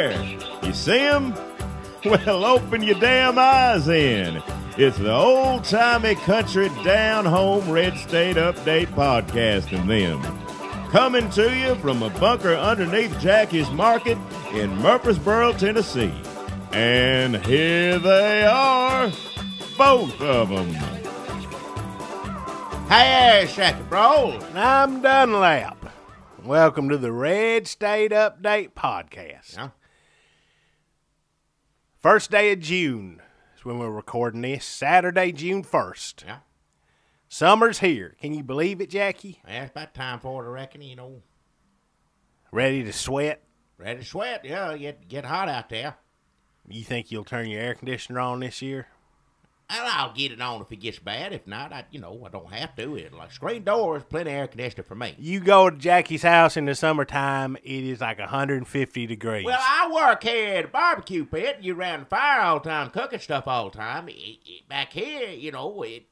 there. You see him? Well, open your damn eyes in. It's the old-timey country down-home red state update podcast and them. Coming to you from a bunker underneath Jackie's Market in Murfreesboro, Tennessee. And here they are, both of them. Hey, Shacky Bro. And I'm Dunlap. Welcome to the Red State Update Podcast. Yeah. First day of June is when we're recording this. Saturday, June 1st. Yeah. Summer's here. Can you believe it, Jackie? Yeah, it's about time for it, I reckon, Ready to sweat? Ready to sweat, yeah, get hot out there. You think you'll turn your air conditioner on this year? And I'll get it on if it gets bad. If not, I don't have to. Like screen doors, plenty of air conditioner for me. You go to Jackie's house in the summertime, it is like 150 degrees. Well, I work here at a barbecue pit, and you around the fire all the time, cooking stuff all the time. Back here, it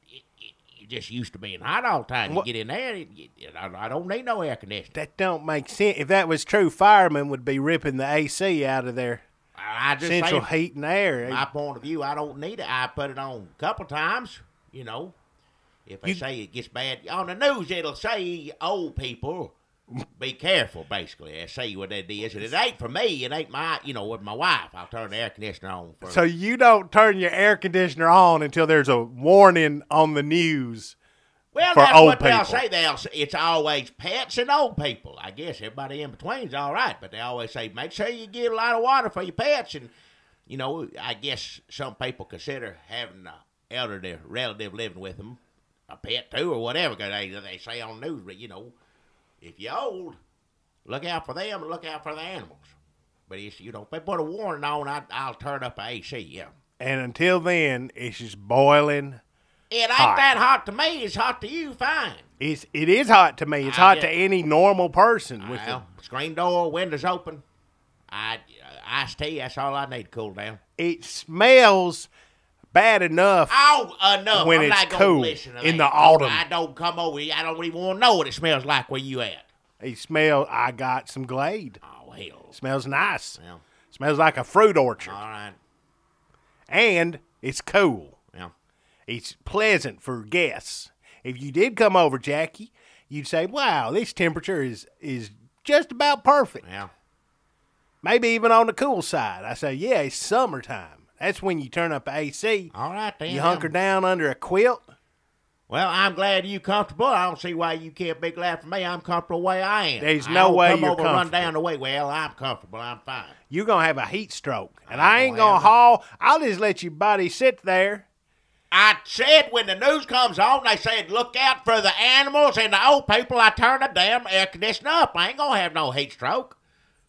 just used to being hot all the time. You get in there, I don't need no air conditioner. That don't make sense. If that was true, firemen would be ripping the AC out of their central heat and air. My point of view, I don't need it. I put it on a couple times, If they say it gets bad, on the news it'll say old people be careful, basically. They say what that is. And it ain't for me. It ain't my, with my wife. I'll turn the air conditioner on. So you don't turn your air conditioner on until there's a warning on the news. Well, for that's old what people. they'll say. It's always pets and old people. I guess everybody in between's all right, but they always say, make sure you get a lot of water for your pets. And, I guess some people consider having an elderly relative living with them a pet too or whatever, because they say on the news, but, if you're old, look out for them and look out for the animals. But, if they put a warning on, I'll turn up the AC, yeah. And until then, it's just boiling. It ain't that hot to me. It's hot to you, fine. It is hot to me. It's hot to any normal person. With screen door, windows open. Iced tea, that's all I need to cool down. It smells bad enough. Enough. When I'm it's not gonna cool listen to in that. the autumn. I don't come over here. I don't even want to know what it smells like where you at. I got some Glade. Oh, hell. Smells nice. Yeah. Smells like a fruit orchard. All right. And it's cool. Yeah. It's pleasant for guests. If you did come over, Jackie, you'd say, wow, this temperature is just about perfect. Yeah. Maybe even on the cool side. I say, yeah, it's summertime. That's when you turn up the AC. All right, then. You hunker down under a quilt. Well, I'm glad you're comfortable. I don't see why you can't be glad for me. I'm comfortable the way I am. There's no way you're comfortable. comfortable. Run down the way. Well, I'm comfortable. I'm fine. You're going to have a heat stroke. And I ain't going to haul. I'll just let your body sit there. I said when the news comes on, they said, look out for the animals and the old people. I turn the damn air conditioner up. I ain't going to have no heat stroke.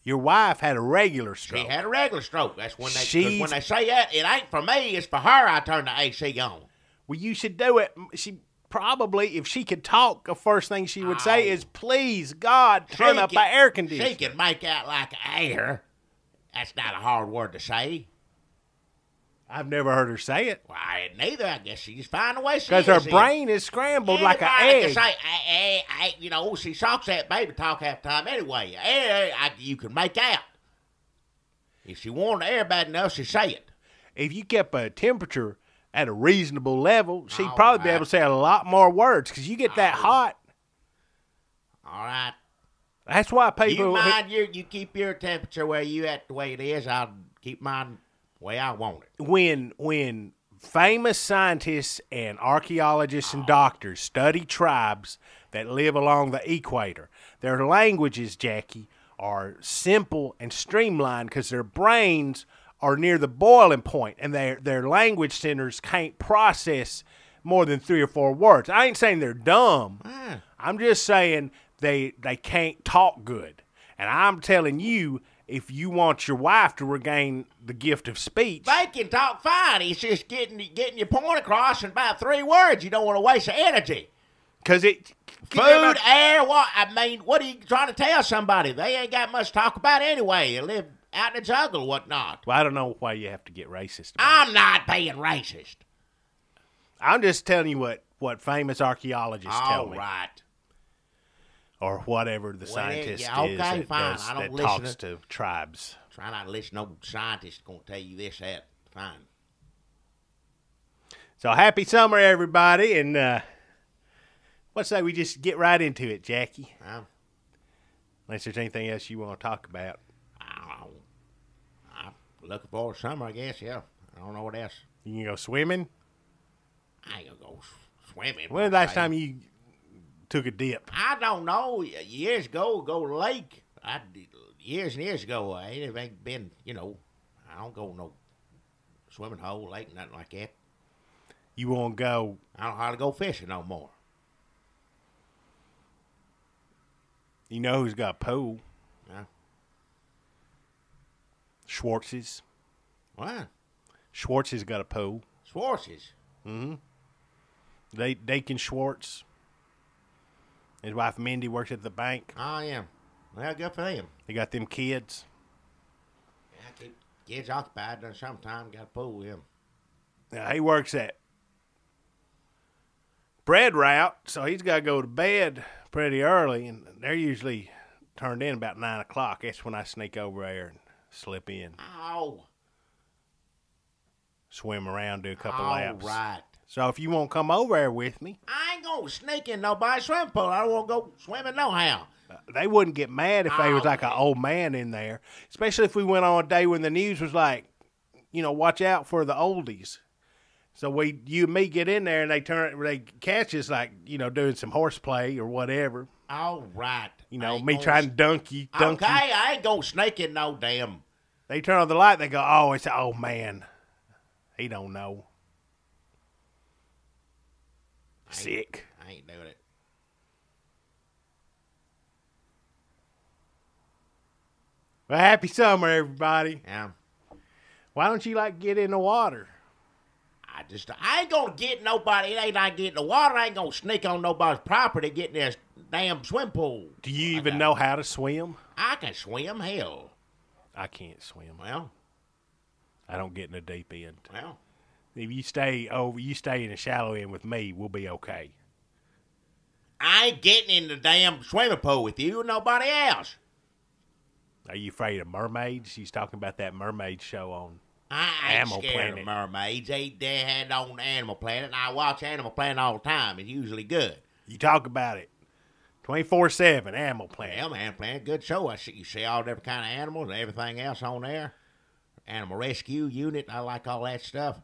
Your wife had a regular stroke. She had a regular stroke. That's when they say that. It ain't for me. It's for her. I turn the AC on. Well, you should do it. She probably, if she could talk, the first thing she would say is, please, God, turn up the air conditioner. She can make out like air. That's not a hard word to say. I've never heard her say it. Well, I neither. I guess she's finding a way. Because her brain is scrambled like an egg. She talks that baby talk half the time anyway. You can make out. If she wanted the air bad enough, she'd say it. If you kept a temperature at a reasonable level, she'd probably be able to say a lot more words because you get that hot. All right. That's why people... You keep your temperature where you at the way it is. I'll keep mine the way I want it. When famous scientists and archaeologists and doctors study tribes that live along the equator, their languages, Jackie, are simple and streamlined because their brains are near the boiling point and their language centers can't process more than 3 or 4 words. I ain't saying they're dumb. I'm just saying they can't talk good. And I'm telling you, if you want your wife to regain the gift of speech... They can talk fine. It's just getting your point across in about 3 words. You don't want to waste the energy. Because food, air, what? I mean, what are you trying to tell somebody? They ain't got much to talk about anyway. They live out in the jungle or whatnot. Well, I don't know why you have to get racist. I'm not being racist. I'm just telling you what famous archaeologists tell me. All right. Or whatever the scientist okay, is fine. that, I don't that listen talks to tribes. Try not to listen to no scientist gonna tell you this, that. Fine. So happy summer, everybody, and let's say we just get right into it, Jackie. Unless there's anything else you want to talk about. I'm looking forward to summer, I guess. Yeah, I don't know what else. You can go swimming. I ain't gonna go swimming. When was the last time you took a dip? I don't know. Years ago, go to the lake. Years and years ago, I ain't been. I don't go no swimming hole, lake, nothing like that. You won't go. I don't know how to go fishing no more. You know who's got a pool? Yeah. Schwartz's. What? Schwartz's got a pool. Schwartz's. Mm-hmm. Dakin Schwartz. His wife Mindy works at the bank. Oh, yeah. Well, good for them. They got them kids. Yeah, keep kids occupied during summertime. Got a pool with him. Now, he works at bread route, so he's got to go to bed pretty early, and they're usually turned in about 9 o'clock. That's when I sneak over there and slip in. Oh. Swim around, do a couple All laps. right. So if you won't come over there with me. I ain't going to sneak in nobody's swimming pool. I don't want to go swimming no how. They wouldn't get mad if they was like an old man in there, especially if we went on a day when the news was like, watch out for the oldies. So you and me get in there and they catch us like, doing some horseplay or whatever. All right. Me trying to dunk you. Okay, I ain't going to sneak in no damn. They turn on the light, they go, oh, it's an old man. He don't know. Sick. I ain't doing it. Well, happy summer, everybody. Yeah. Why don't you get in the water? I ain't gonna get nobody. It ain't like getting the water. I ain't gonna sneak on nobody's property, get in this damn swim pool. Do you even know how to swim? I can swim, hell. I can't swim. Well, I don't get in the deep end. well. If you stay in the shallow end with me, we'll be okay. I ain't getting in the damn swimming pool with you or nobody else. Are you afraid of mermaids? She's talking about that mermaid show on I ain't Animal scared Planet. of mermaids. They had on Animal Planet, and I watch Animal Planet all the time. It's usually good. You talk about it 24/7, Animal Planet. Well, Animal Planet, good show. You see all different kind of animals and everything else on there. Animal Rescue Unit, I like all that stuff.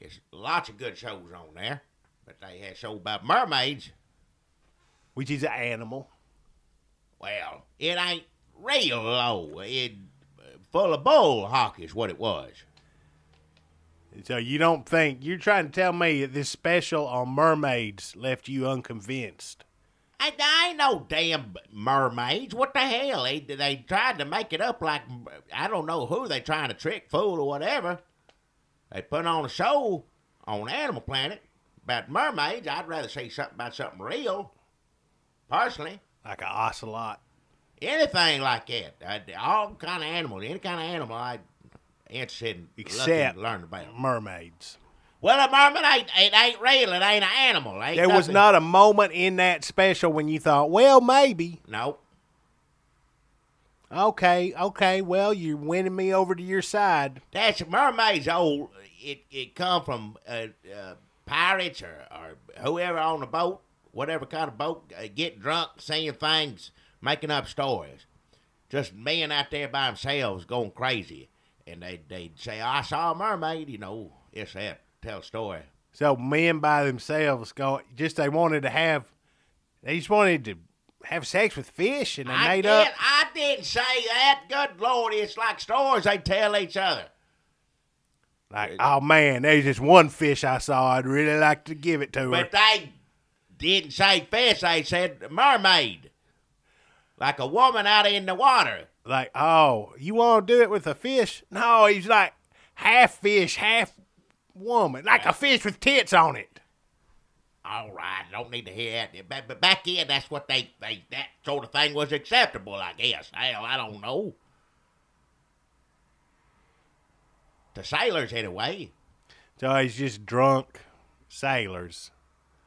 There's lots of good shows on there. But they had a show about mermaids. Which is an animal. Well, it ain't real low. It full of bull hock is what it was. So you don't think, you're trying to tell me that this special on mermaids left you unconvinced? I ain't no damn mermaids. What the hell? They tried to make it up like, I don't know who they trying to trick, fool, or whatever. They put on a show on Animal Planet about mermaids. I'd rather see something about something real, personally. Like an ocelot. Anything like that. All kind of animals. Any kind of animal I'm interested in Except learning about. Mermaids. Well, a mermaid ain't real. It ain't an animal. There was not a moment in that special when you thought, well, maybe. Nope. Okay, well, you're winning me over to your side. That's mermaids old. It come from pirates or whoever on the boat, whatever kind of boat, get drunk, saying things, making up stories. Just men out there by themselves going crazy. And they'd say, I saw a mermaid, it's that, tell a story. So men by themselves they just wanted to have sex with fish, and they made up. I didn't say that. Good Lord, it's like stories they tell each other. Like, oh man, there's this one fish I saw. I'd really like to give it to her. But they didn't say fish. They said mermaid. Like a woman out in the water. Like, oh, you want to do it with a fish? No, he's like half fish, half woman. Like a fish with tits on it. All right, don't need to hear that. But back then, that's what that sort of thing was acceptable, I guess. Hell, I don't know. To sailors, anyway. So he's just drunk sailors.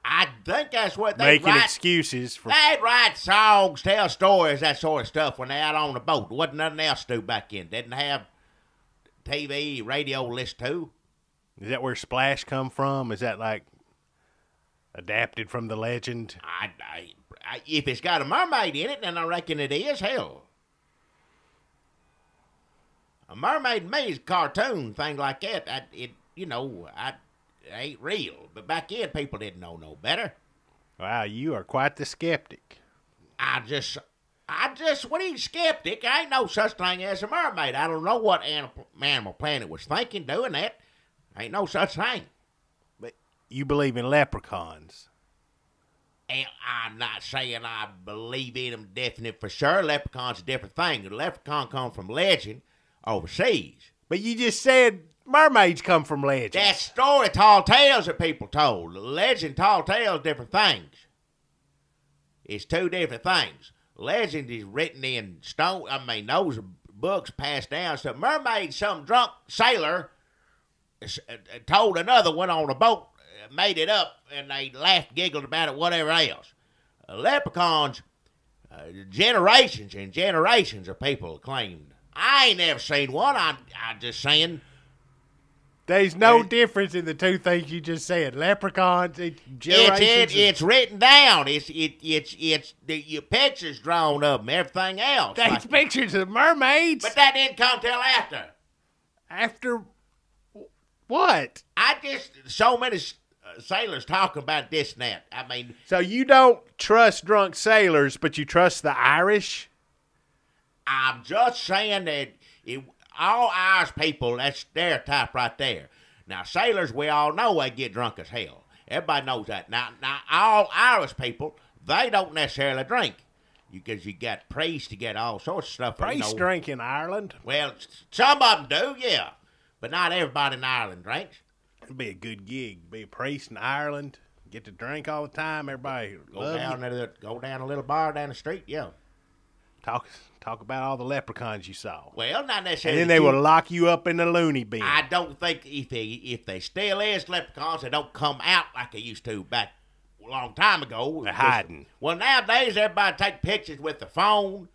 I think that's what they Making write. excuses for. They'd write songs, tell stories, that sort of stuff when they're out on the boat. There wasn't nothing else to do back then. Didn't have TV, radio to listen to. Is that where Splash come from? Is that like adapted from the legend? If it's got a mermaid in it, then I reckon it is. Hell, a mermaid to me is a cartoon, thing like that. It ain't real. But back then, people didn't know no better. Wow, you are quite the skeptic. I just, when he's skeptic, I ain't no such thing as a mermaid. I don't know what Animal Planet was thinking doing that. Ain't no such thing. But you believe in leprechauns. And I'm not saying I believe in them definite for sure. Leprechaun's a different thing. The leprechaun come from legend overseas. But you just said mermaids come from legend. That's story, tall tales that people told. Legend, tall tales, different things. It's two different things. Legend is written in stone. Those are books passed down. So mermaid, some drunk sailor told another one on a boat, made it up, and they laughed, giggled about it, whatever else. Leprechauns, generations and generations of people claimed. I ain't never seen one. I'm just saying. There's no difference in the two things you just said. Leprechauns, generations. It's written down. It's your pictures drawn up and everything else. There's pictures of mermaids. But that didn't come till after. After what? So many sailors talking about this and that. So you don't trust drunk sailors, but you trust the Irish? I'm just saying that all Irish people, that's stereotype right there. Now, sailors, we all know they get drunk as hell. Everybody knows that. Now all Irish people, they don't necessarily drink. Because you got priests, you get all sorts of stuff. Priests drink in Ireland? Well, some of them do, yeah. But not everybody in Ireland drinks. It'd be a good gig. Be a priest in Ireland. Get to drink all the time. Everybody go down a little bar down the street, yeah. Talk about all the leprechauns you saw. Well, not necessarily. And then they will lock you up in the loony bin. I don't think if they still is leprechauns, they don't come out like they used to back a long time ago. They're hiding. Well, nowadays everybody take pictures with the phone.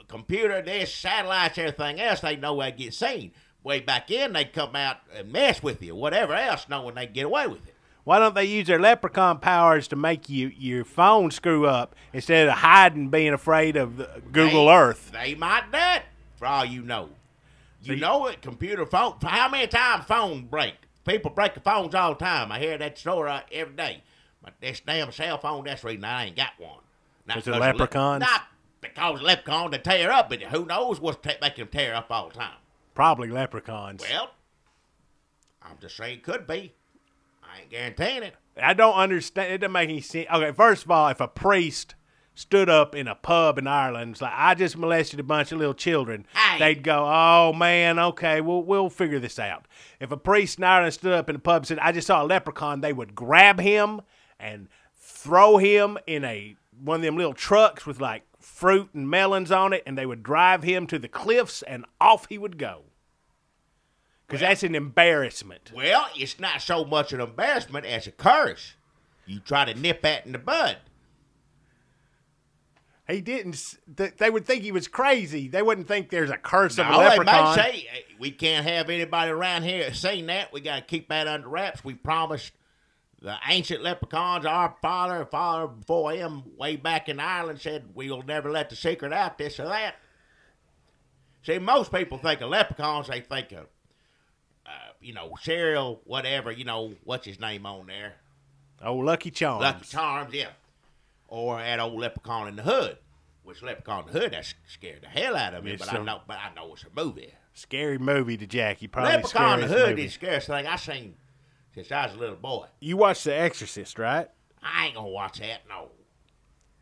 Computer, this, satellites, everything else. They know they get seen. Way back in, they'd come out and mess with you, whatever else, knowing they'd get away with it. Why don't they use their leprechaun powers to make your phone screw up instead of hiding, being afraid of Google Earth? They might do it, for all you know. You know it, computer phone. How many times phone break? People break the phones all the time. I hear that story every day. But this damn cell phone, that's the reason I ain't got one. Because of leprechauns? Not because of leprechauns, they tear up, but who knows what's making them tear up all the time. Probably leprechauns. Well, I'm just saying it could be. I ain't guaranteeing it. I don't understand. It doesn't make any sense. Okay, first of all, if a priest stood up in a pub in Ireland, it's like, I just molested a bunch of little children, they'd go, oh, man, okay, we'll figure this out. If a priest in Ireland stood up in a pub and said, I just saw a leprechaun, they would grab him and throw him in one of them little trucks with like fruit and melons on it, and they would drive him to the cliffs, and off he would go. Because that's an embarrassment. Well, it's not so much an embarrassment as a curse. You try to nip that in the bud. He didn't. They would think he was crazy. They wouldn't think there's a curse of a leprechaun. They may say, we can't have anybody around here saying that. We got to keep that under wraps. We promised the ancient leprechauns, our father before him, way back in Ireland, said we'll never let the secret out, this or that. See, most people think of leprechauns, they think of cereal, whatever, what's his name on there? Oh, Lucky Charms. Lucky Charms, yeah. Or that old Leprechaun in the Hood. Which Leprechaun in the Hood, that scared the hell out of me, but I know it's a movie. Scary movie to Jackie, probably. Leprechaun in the Hood is the scariest thing I've seen since I was a little boy. You watched The Exorcist, right? I ain't gonna watch that, no.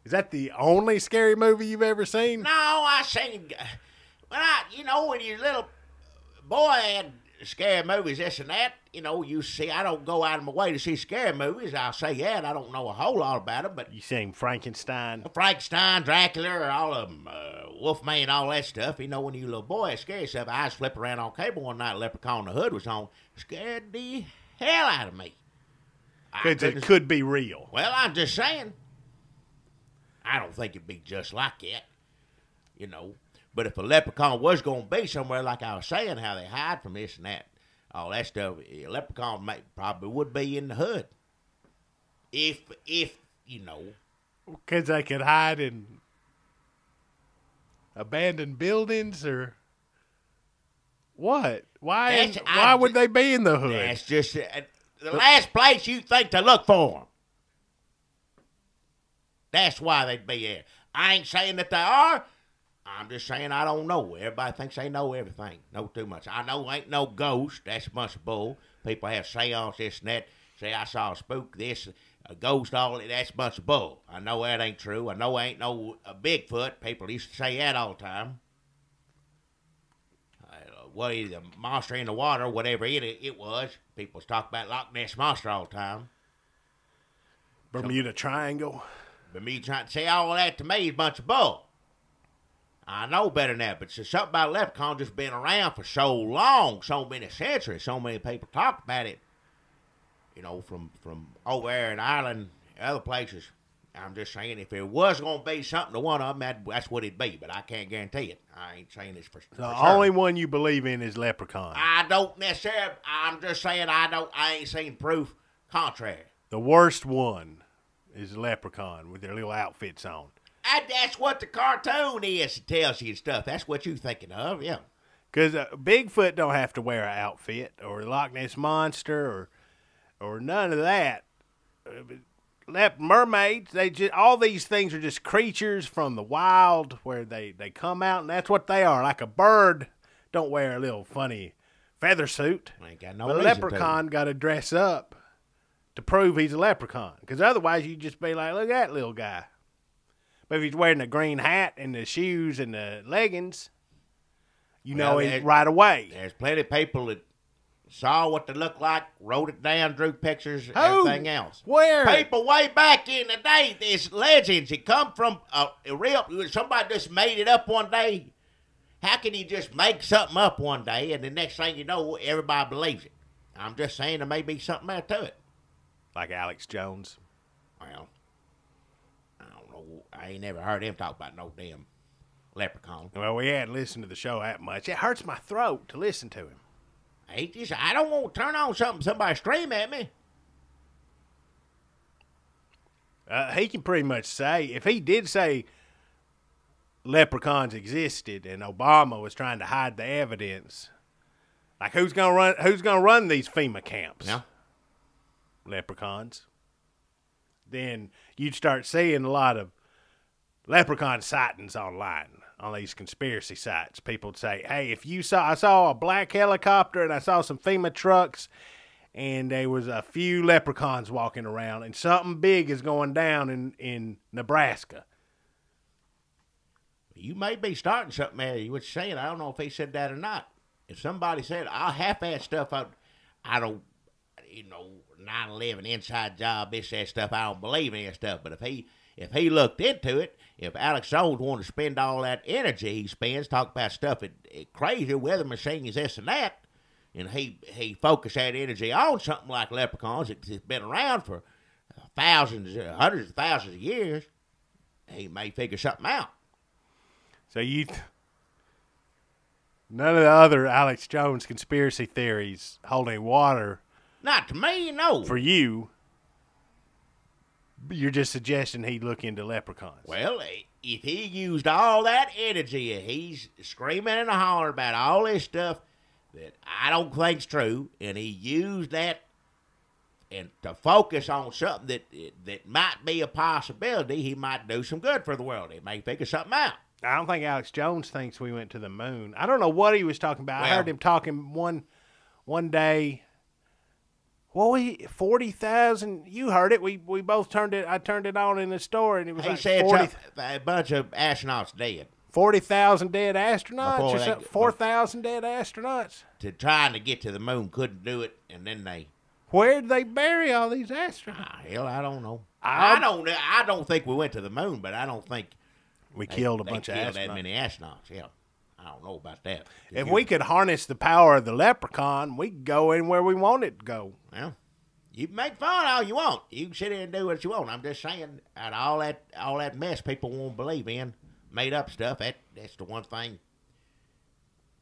Is that the only scary movie you've ever seen? No, I seen... when you're a little boy and scary movies, this and that, you see, I don't go out of my way to see scary movies. I'll say that. I don't know a whole lot about them, but... You seen Frankenstein? Dracula, all of them, Wolfman, all that stuff. When you're a little boy, it's scary stuff. I was flipping around on cable one night, Leprechaun in the Hood was on. Scared the hell out of me. It could be real. Well, I'm just saying. I don't think it'd be just like that, But if a leprechaun was going to be somewhere, like I was saying, how they hide from this and that, all that stuff, a leprechaun probably would be in the hood. If Because they could hide in abandoned buildings or what? Why would they be in the hood? That's just the last place you think to look for them. That's why they'd be there. I ain't saying that they are. I'm just saying I don't know. Everybody thinks they know everything. Know too much. I know ain't no ghost. That's a bunch of bull. People have seance, this and that. Say I saw a spook, this, a ghost, all that. That's a bunch of bull. I know that ain't true. I know ain't no Bigfoot. People used to say that all the time. What is the monster in the water, whatever it was. People was talking about Loch Ness Monster all the time. Bermuda Triangle. Bermuda Triangle. Say all that to me is a bunch of bull. I know better than that, but it's something about leprechaun just been around for so long, so many centuries, so many people talk about it. From over there in Ireland, other places. I'm just saying, if it was going to be something to one of them, that's what it'd be, but I can't guarantee it. I ain't saying this for sure. The only one you believe in is leprechaun. I don't necessarily. I'm just saying I ain't seen proof contrary. The worst one is leprechaun with their little outfits on. That's what the cartoon is. It tells you stuff. That's what you're thinking of, yeah. Because Bigfoot don't have to wear an outfit, or Loch Ness Monster, or none of that. Mermaids, all these things are just creatures from the wild where they come out, and that's what they are. Like a bird don't wear a little funny feather suit. Ain't got no but a leprechaun got to dress up to prove he's a leprechaun. Because otherwise you'd just be like, look at that little guy. But if he's wearing the green hat and the shoes and the leggings, know it right away. There's plenty of people that saw what they looked like, wrote it down, drew pictures, everything else. Where? People way back in the day, there's legends. It come from somebody just made it up one day. How can you just make something up one day and the next thing you know, everybody believes it? I'm just saying there may be something out to it. Like Alex Jones. Well, I don't know. I ain't never heard him talk about no damn leprechaun. Well, we hadn't listened to the show that much. It hurts my throat to listen to him. I don't want to turn on something somebody scream at me. He can pretty much say, if he did say leprechauns existed and Obama was trying to hide the evidence, like who's gonna run these FEMA camps? Yeah. Leprechauns. Then you'd start seeing a lot of leprechaun sightings online. On these conspiracy sites, people would say, hey, I saw a black helicopter and I saw some FEMA trucks and there was a few leprechauns walking around and something big is going down in Nebraska. You may be starting something there. You were saying, I don't know if he said that or not. If somebody said, I'll half-ass stuff up, I don't, 9/11 inside job, this, that stuff, I don't believe in that stuff. But if he looked into it, if Alex Jones wanted to spend all that energy he spends, talk about stuff crazy, weather machines, this and that, and he focused that energy on something like leprechauns, it's been around for hundreds of thousands of years, he may figure something out. So none of the other Alex Jones conspiracy theories hold any water. Not to me, no. For you. You're just suggesting he'd look into leprechauns. Well, if he used all that energy, he's screaming and hollering about all this stuff that I don't think's true, and he used that and to focus on something that might be a possibility, he might do some good for the world. He may figure something out. I don't think Alex Jones thinks we went to the moon. I don't know what he was talking about. I heard him talking one day. Well, 40,000. You heard it. We both turned it. I turned it on in the store, and it was he like said 40. A bunch of astronauts dead. 40,000 dead astronauts, or something. 4,000 dead astronauts. To trying to get to the moon, couldn't do it, and then they. Where'd they bury all these astronauts? Hell, I don't know. I don't think we went to the moon, but I don't think we killed a bunch of astronauts. That many astronauts. Yeah. I don't know about that. If we could harness the power of the leprechaun, we could go anywhere we wanted to go. Well, You can make fun all you want. You can sit there and do what you want. I'm just saying, out of all that mess people won't believe in, made up stuff, that's the one thing.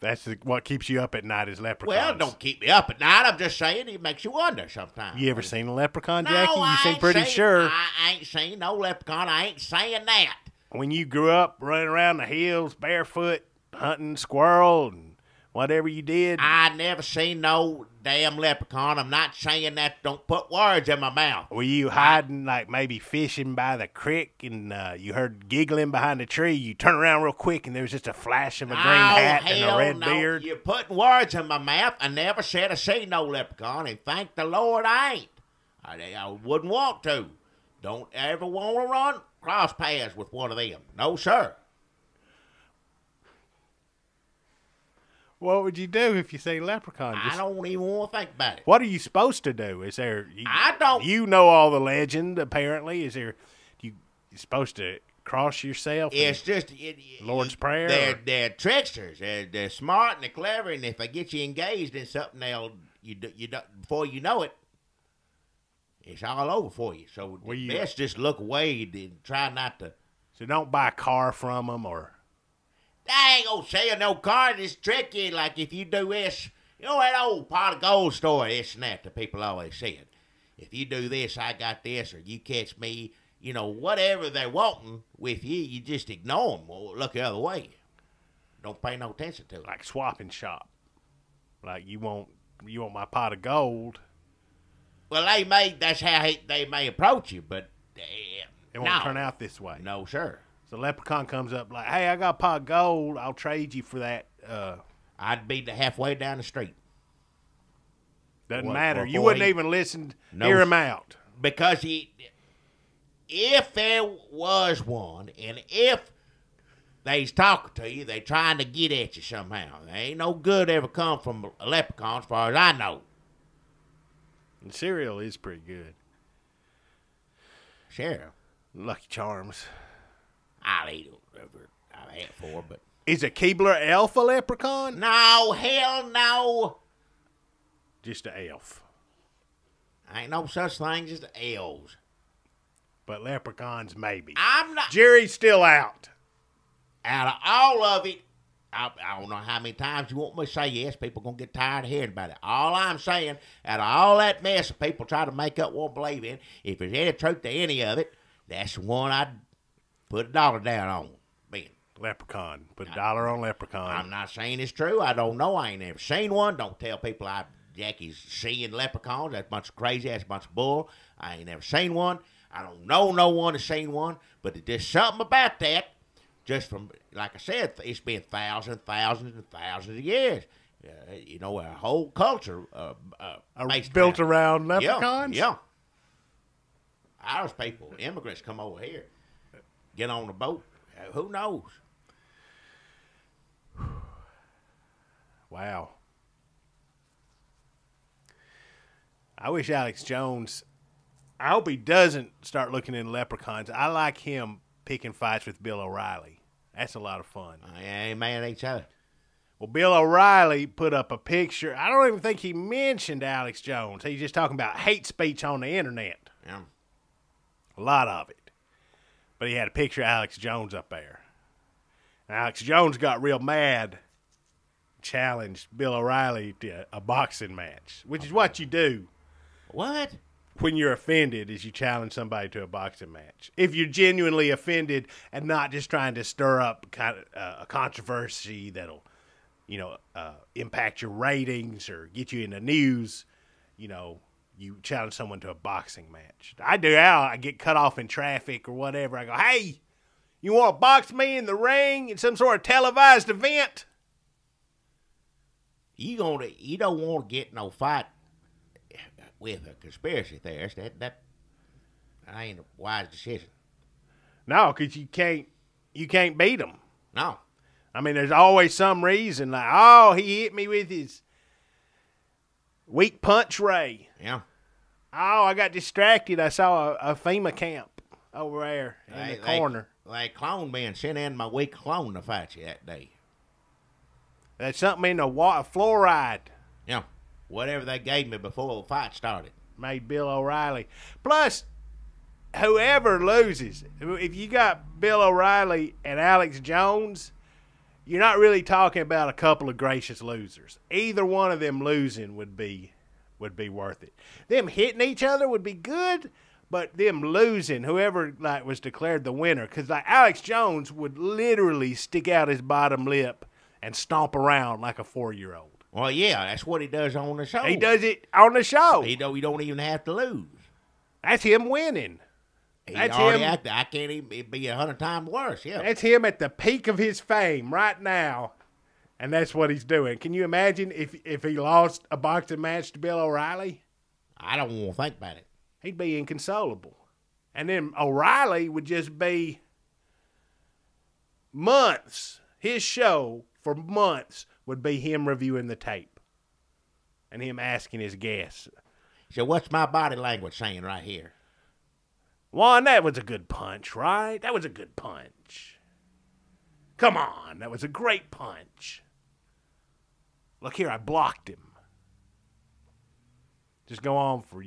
That's what keeps you up at night is leprechauns. Well, don't keep me up at night. I'm just saying it makes you wonder sometimes. You ever seen a leprechaun, No, Jackie? You seem pretty seen, sure. I ain't seen no leprechaun. I ain't saying that. When you grew up running around the hills barefoot, hunting squirrel and whatever you did. I never seen no damn leprechaun. I'm not saying that. Don't put words in my mouth. Were you hiding, like maybe fishing by the creek, and you heard giggling behind a tree? You turn around real quick, and there was just a flash of a green hat and a red beard. You're putting words in my mouth. I never said I seen no leprechaun, and thank the Lord I ain't. I wouldn't want to. Don't ever want to run cross paths with one of them. No, sir. What would you do if you see a leprechaun? I don't even want to think about it. What are you supposed to do? Is there? I don't. You know all the legend. Apparently, is there? You're supposed to cross yourself. It's just Lord's Prayer. They're tricksters. They're smart and they're clever, and if they get you engaged in something, before you know it, it's all over for you. So best just look away and try not to. So don't buy a car from them or. I ain't gonna sell no car. It's tricky. Like if you do this, you know that old pot of gold story, this and that people always said. If you do this, I got this, or you catch me, whatever they're wanting with you, you just ignore them or look the other way. Don't pay no attention to it. Like swapping shop. Like you want my pot of gold. Well, that's how they may approach you, but it won't turn out this way. No, sir. So leprechaun comes up like, hey, I got a pot of gold. I'll trade you for that. I'd be halfway down the street. Doesn't matter. You wouldn't even listen to hear him out. Because if there was one, and if they's talking to you, they trying to get at you somehow. There ain't no good ever come from a leprechaun as far as I know. And cereal is pretty good. Sure. Lucky Charms. I'll eat whatever I've had for, but... Is a Keebler elf a leprechaun? No, hell no. Just an elf. Ain't no such thing as the elves. But leprechauns, maybe. I'm not... Jerry's still out. Out of all of it, I don't know how many times you want me to say yes. People going to get tired of hearing about it. All I'm saying, out of all that mess that people try to make up won't believe in, if there's any truth to any of it, that's the one I'd put $1 down on. Ben. Leprechaun. Put $1 on leprechaun. I'm not saying it's true. I don't know. I ain't never seen one. Don't tell people Jackie's seeing leprechauns. That's a bunch of crazy. That's a bunch of bull. I ain't never seen one. I don't know no one has seen one. But there's something about that. Just from, like I said, it's been thousands and thousands of years. Our whole culture built around leprechauns? Yeah. Irish people, immigrants come over here, get on the boat. Who knows? Wow. I wish Alex Jones, I hope he doesn't start looking into leprechauns. I like him picking fights with Bill O'Reilly. That's a lot of fun. Ain't mad at each other. Well, Bill O'Reilly put up a picture. I don't even think he mentioned Alex Jones. He's just talking about hate speech on the internet. Yeah. A lot of it. But he had a picture of Alex Jones up there. And Alex Jones got real mad, challenged Bill O'Reilly to a boxing match, which is what you do. What? When you're offended, is you challenge somebody to a boxing match. If you're genuinely offended and not just trying to stir up kind of a controversy that'll, impact your ratings or get you in the news, you challenge someone to a boxing match. I do how I get cut off in traffic or whatever. I go, hey, you want to box me in the ring in some sort of televised event? You don't want to get no fight with a conspiracy theorist. That ain't a wise decision. No, because you can't beat them. No. I mean, there's always some reason like, oh, he hit me with his weak punch ray. Yeah. Oh, I got distracted. I saw a FEMA camp over there in the corner. Like clone being sent in my weak clone to fight you that day. There's something in the fluoride. Yeah. Whatever they gave me before the fight started. made Bill O'Reilly. Plus, whoever loses, if you got Bill O'Reilly and Alex Jones, you're not really talking about a couple of gracious losers. Either one of them losing would be worth it. Them hitting each other would be good, but them losing, whoever was declared the winner, because Alex Jones would literally stick out his bottom lip and stomp around like a 4-year-old. Well, yeah, that's what he does on the show. He does it on the show. You don't even have to lose. That's him winning. That's him. I can't even. It'd be 100 times worse. Yeah. That's him at the peak of his fame right now, and that's what he's doing. Can you imagine if he lost a boxing match to Bill O'Reilly? I don't want to think about it. He'd be inconsolable, and then O'Reilly would just be months. His show for months would be him reviewing the tape and him asking his guests. So what's my body language saying right here? Juan, that was a good punch, right? That was a good punch. Come on, that was a great punch. Look here, I blocked him. Just go on for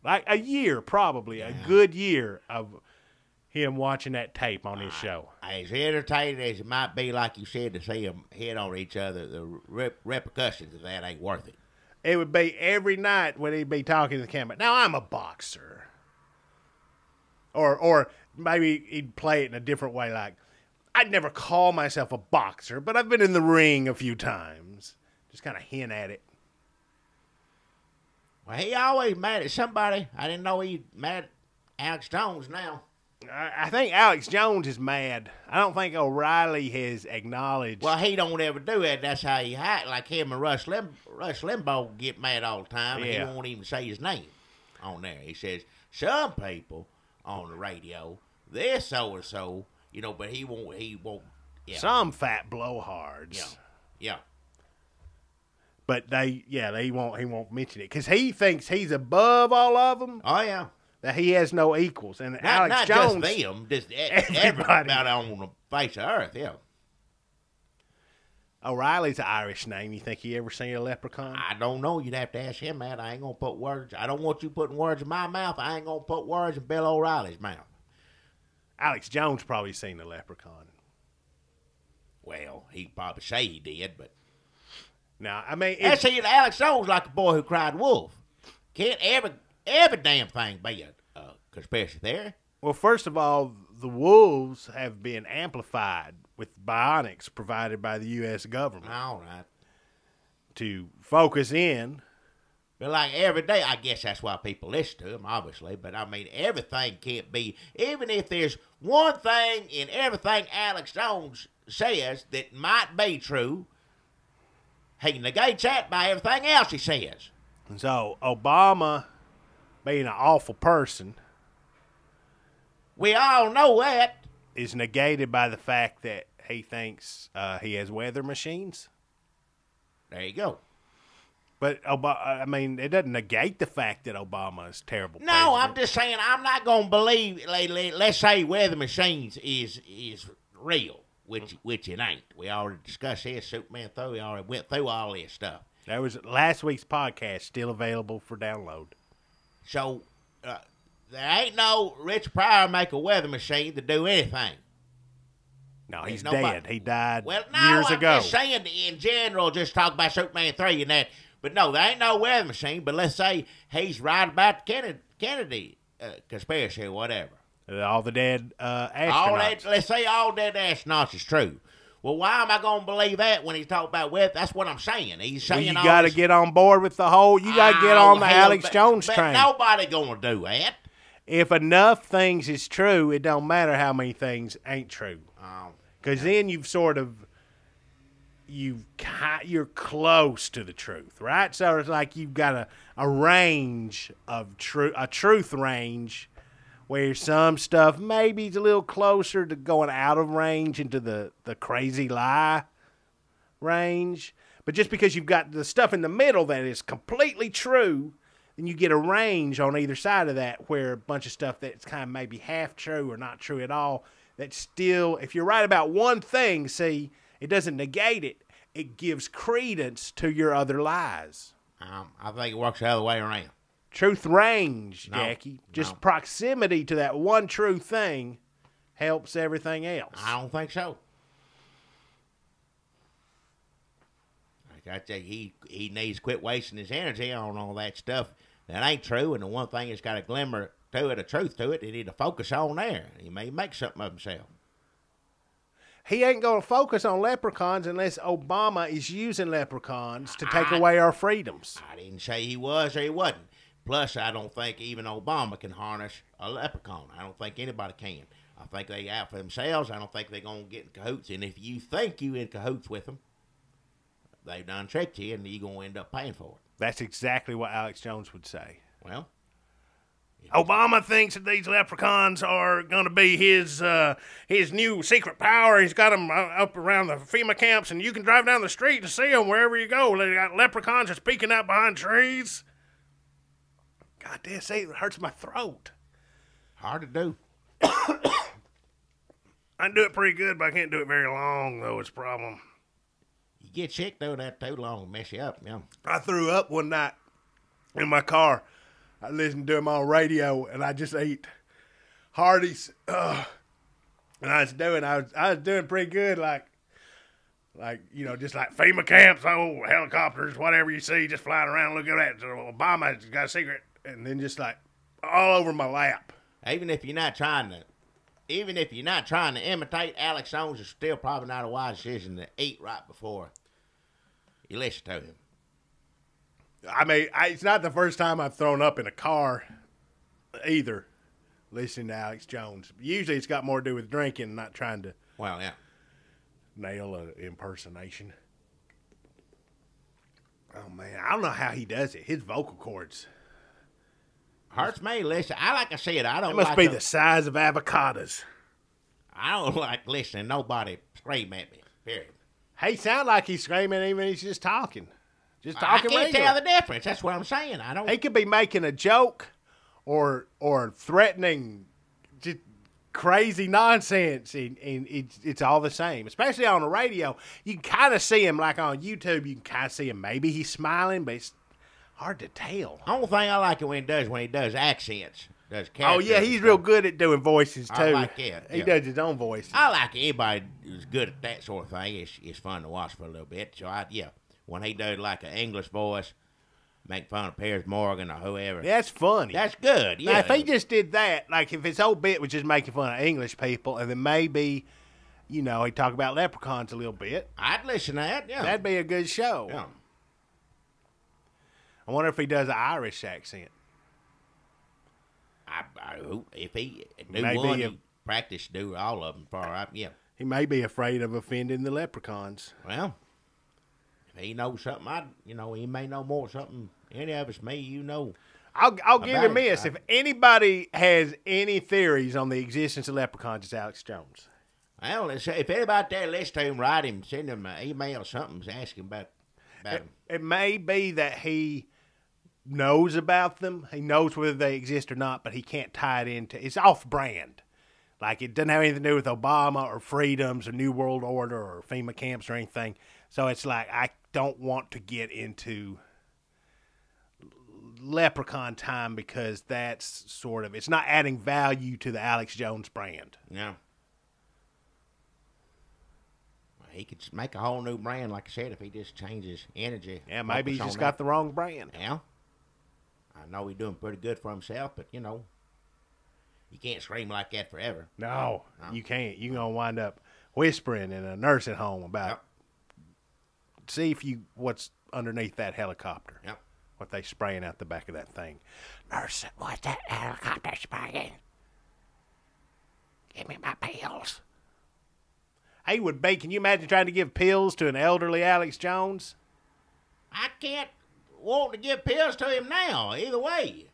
like a year, probably, a good year of him watching that tape on his show. As entertaining as it might be, like you said, to see them hit on each other, the repercussions of that ain't worth it. It would be every night when he'd be talking to the camera. Now, I'm a boxer. Or maybe he'd play it in a different way, like, I'd never call myself a boxer, but I've been in the ring a few times. Just kind of hint at it. Well, he always mad at somebody. I didn't know he mad at Alex Jones now. I think Alex Jones is mad. I don't think O'Reilly has acknowledged. Well, he don't ever do that. That's how he act. Like him and Rush Limbaugh get mad all the time, and he won't even say his name on there. He says, some people on the radio, they're so-and-so, but he won't. Yeah. Some fat blowhards. Yeah. But he won't mention it because he thinks he's above all of them. Oh, yeah. That he has no equals. And Alex Jones. Not just them, just everybody on the face of earth, yeah. O'Reilly's an Irish name. You think he ever seen a leprechaun? I don't know. You'd have to ask him that. I ain't going to put words. I don't want you putting words in my mouth. I ain't going to put words in Bill O'Reilly's mouth. Alex Jones probably seen the leprechaun. Well, he'd probably say he did, but. No, I mean. Alex Jones like a boy who cried wolf. Can't every damn thing be a conspiracy theory. Well, first of all, the wolves have been amplified with bionics provided by the U.S. government. All right. To focus in. But like every day, I guess that's why people listen to him, obviously. But I mean, everything can't be, even if there's one thing in everything Alex Jones says that might be true, he negates that by everything else he says. And so, Obama being an awful person. We all know that. Is negated by the fact that he thinks he has weather machines. There you go. But I mean, it doesn't negate the fact that Obama is terrible. No, president. I'm just saying I'm not going to believe. Let's say weather machines is real, which it ain't. We already discussed this. Superman 3. We already went through all this stuff. That was last week's podcast, still available for download. So there ain't no Rich Pryor make a weather machine to do anything. No, he's dead. He died years I'm ago. Just saying in general, just talk about Superman 3 and that. But no, there ain't no weather machine. But let's say he's right about the Kennedy conspiracy or whatever. All the dead astronauts. Let's say all dead astronauts is true. Well, why am I going to believe that when he's talking about weather? That's what I'm saying. He's saying you got to get on board with the whole. You got to get on the Alex Jones train. Nobody going to do that. If enough things is true, it don't matter how many things ain't true. Because then you're close to the truth, right? So it's like you've got a range of a truth range where some stuff maybe is a little closer to going out of range into the crazy lie range. But just because you've got the stuff in the middle that is completely true, then you get a range on either side of that where a bunch of stuff that's kind of maybe half true or not true at all, that still, if you're right about one thing, see, it doesn't negate it. It gives credence to your other lies. I think it works the other way around. Truth range, No, Jackie. Just no. proximity to that one true thing helps everything else. I don't think so. Like I tell you, he needs to quit wasting his energy on all that stuff that ain't true. And the one thing that's got a glimmer to it, a truth to it, he need to focus on there. He may make something of himself. He ain't going to focus on leprechauns unless Obama is using leprechauns to take away our freedoms. I didn't say he was or he wasn't. Plus, I don't think even Obama can harness a leprechaun. I don't think anybody can. I think they out for themselves. I don't think they're going to get in cahoots. And if you think you in cahoots with them, they've done tricked you, and you're going to end up paying for it. That's exactly what Alex Jones would say. Well, Obama thinks that these leprechauns are going to be his new secret power. He's got them up around the FEMA camps, and you can drive down the street and see them wherever you go. They got leprechauns just peeking out behind trees. God damn, see, it hurts my throat. hard to do. I can do it pretty good, but I can't do it very long, though. It's a problem. You get sick doing that too long, mess you up. Yeah. I threw up one night in my car. I listened to him on radio, and I just ate Hardee's. And I was doing pretty good, like just like FEMA camps, helicopters, whatever you see, just flying around. Look at that. So Obama's got a secret, and then just like all over my lap. Even if you're not trying to imitate Alex Jones, it's still probably not a wise decision to eat right before you listen to him. I mean, it's not the first time I've thrown up in a car either, listening to Alex Jones. Usually it's got more to do with drinking, not trying to nail an impersonation. Oh, man, I don't know how he does it. His vocal cords. Hurts me. Listen, like I said, I don't It must like be the size of avocados. I don't like listening to nobody scream at me, period. He sound like he's screaming even he's just talking. Just I talking can't regular. tell the difference. That's what I'm saying. I don't. He could be making a joke or threatening just crazy nonsense, and it's all the same. Especially on the radio, you can kind of see him, like on YouTube, you can kind of see him. Maybe he's smiling, but it's hard to tell. Only thing I like it when he does accents. Does Oh, characters yeah, and he's stuff. real good at doing voices, too. I like that, He yeah. does his own voices. I like anybody who's good at that sort of thing. It's fun to watch for a little bit. So, when he does like an English voice, make fun of Piers Morgan or whoever. That's funny. That's good, yeah. Now, if he just did that, like if his whole bit was just making fun of English people, and then maybe, he'd talk about leprechauns a little bit. I'd listen to that, yeah. That'd be a good show. Yeah. I wonder if he does an Irish accent. If he do Maybe one, he- he practice do all of them for right. Yeah. He may be afraid of offending the leprechauns. Well, if he knows something, he may know more something. Any of us, me, I'll give About him it, this. If anybody has any theories on the existence of leprechauns, it's Alex Jones. Well, if anybody out there listen to him, write him, send him an email or something, ask him about him. It may be that he knows about them. He knows whether they exist or not, but he can't tie it into. It's off-brand. Like, it doesn't have anything to do with Obama or freedoms or New World Order or FEMA camps or anything. So it's like, I don't want to get into leprechaun time because that's sort of, it's not adding value to the Alex Jones brand. Yeah. He could make a whole new brand, like I said, if he just changes energy. Yeah, maybe he's focus just on got that. the wrong brand. Yeah. I know he's doing pretty good for himself, but, you can't scream like that forever. No, you can't. You're going to wind up whispering in a nursing home about, see what's underneath that helicopter. Yep. What they spraying out the back of that thing. Nurse, what's that helicopter spraying? Give me my pills. He would be. Can you imagine trying to give pills to an elderly Alex Jones? I can't want to give pills to him now, either way.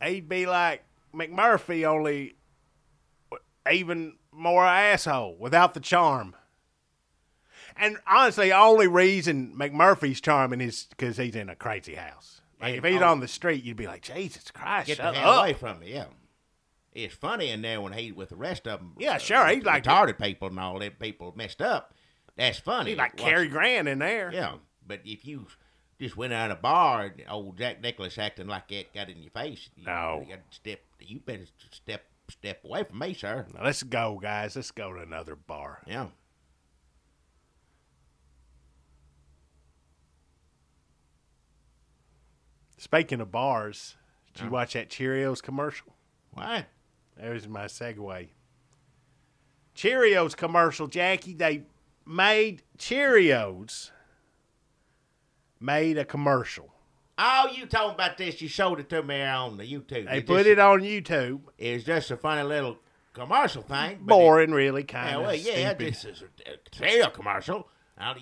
He'd be like McMurphy, only even more asshole without the charm. And honestly, the only reason McMurphy's charming is because he's in a crazy house. Like if he's on the street, you'd be like, Jesus Christ, Get shut the hell up. away from me, yeah. It's funny in there when he with the rest of them. Yeah, sure, he's like retarded people and all that people messed up. That's funny. He's like Cary Grant in there. Yeah, but if you just went out of a bar and old Jack Nicholas acting like that got in your face. No. You better step away from me, sir. Now, let's go, guys. Let's go to another bar. Yeah. Speaking of bars, did you watch that Cheerios commercial? What? There's my segue. Cheerios commercial, Jackie. They made Cheerios. Made a commercial. Oh, you talking about this? You showed it to me on the YouTube. They put it on YouTube. It's just a funny little commercial thing. Boring, really, kind of. Yeah, stupid. this is a cereal commercial. I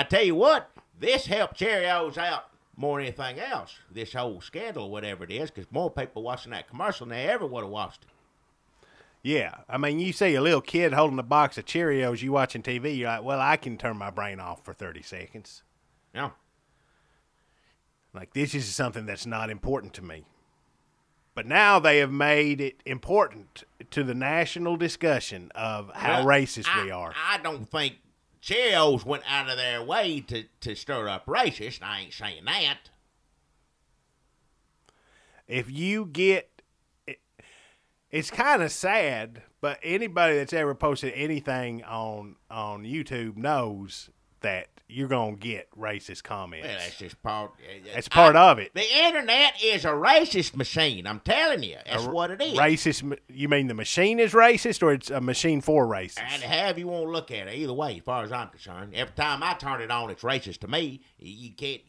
tell you what, this helped Cheerios out more than anything else. This whole scandal, or whatever it is, because more people watching that commercial than they ever would have watched it. Yeah, I mean, you see a little kid holding a box of Cheerios, you watching TV, you're like, well, I can turn my brain off for 30 seconds. Yeah. Like, this is something that's not important to me. But now they have made it important to the national discussion of how racist we are. I don't think Cheerios went out of their way to stir up racist. I ain't saying that. If you get... It's kind of sad, but anybody that's ever posted anything on YouTube knows that you're going to get racist comments. Well, that's just part... That's part of it. The internet is a racist machine. I'm telling you. That's what it is. Racist... You mean the machine is racist, or it's a machine for racist? And however you want to look at it, either way, as far as I'm concerned. Every time I turn it on, it's racist to me. You can't...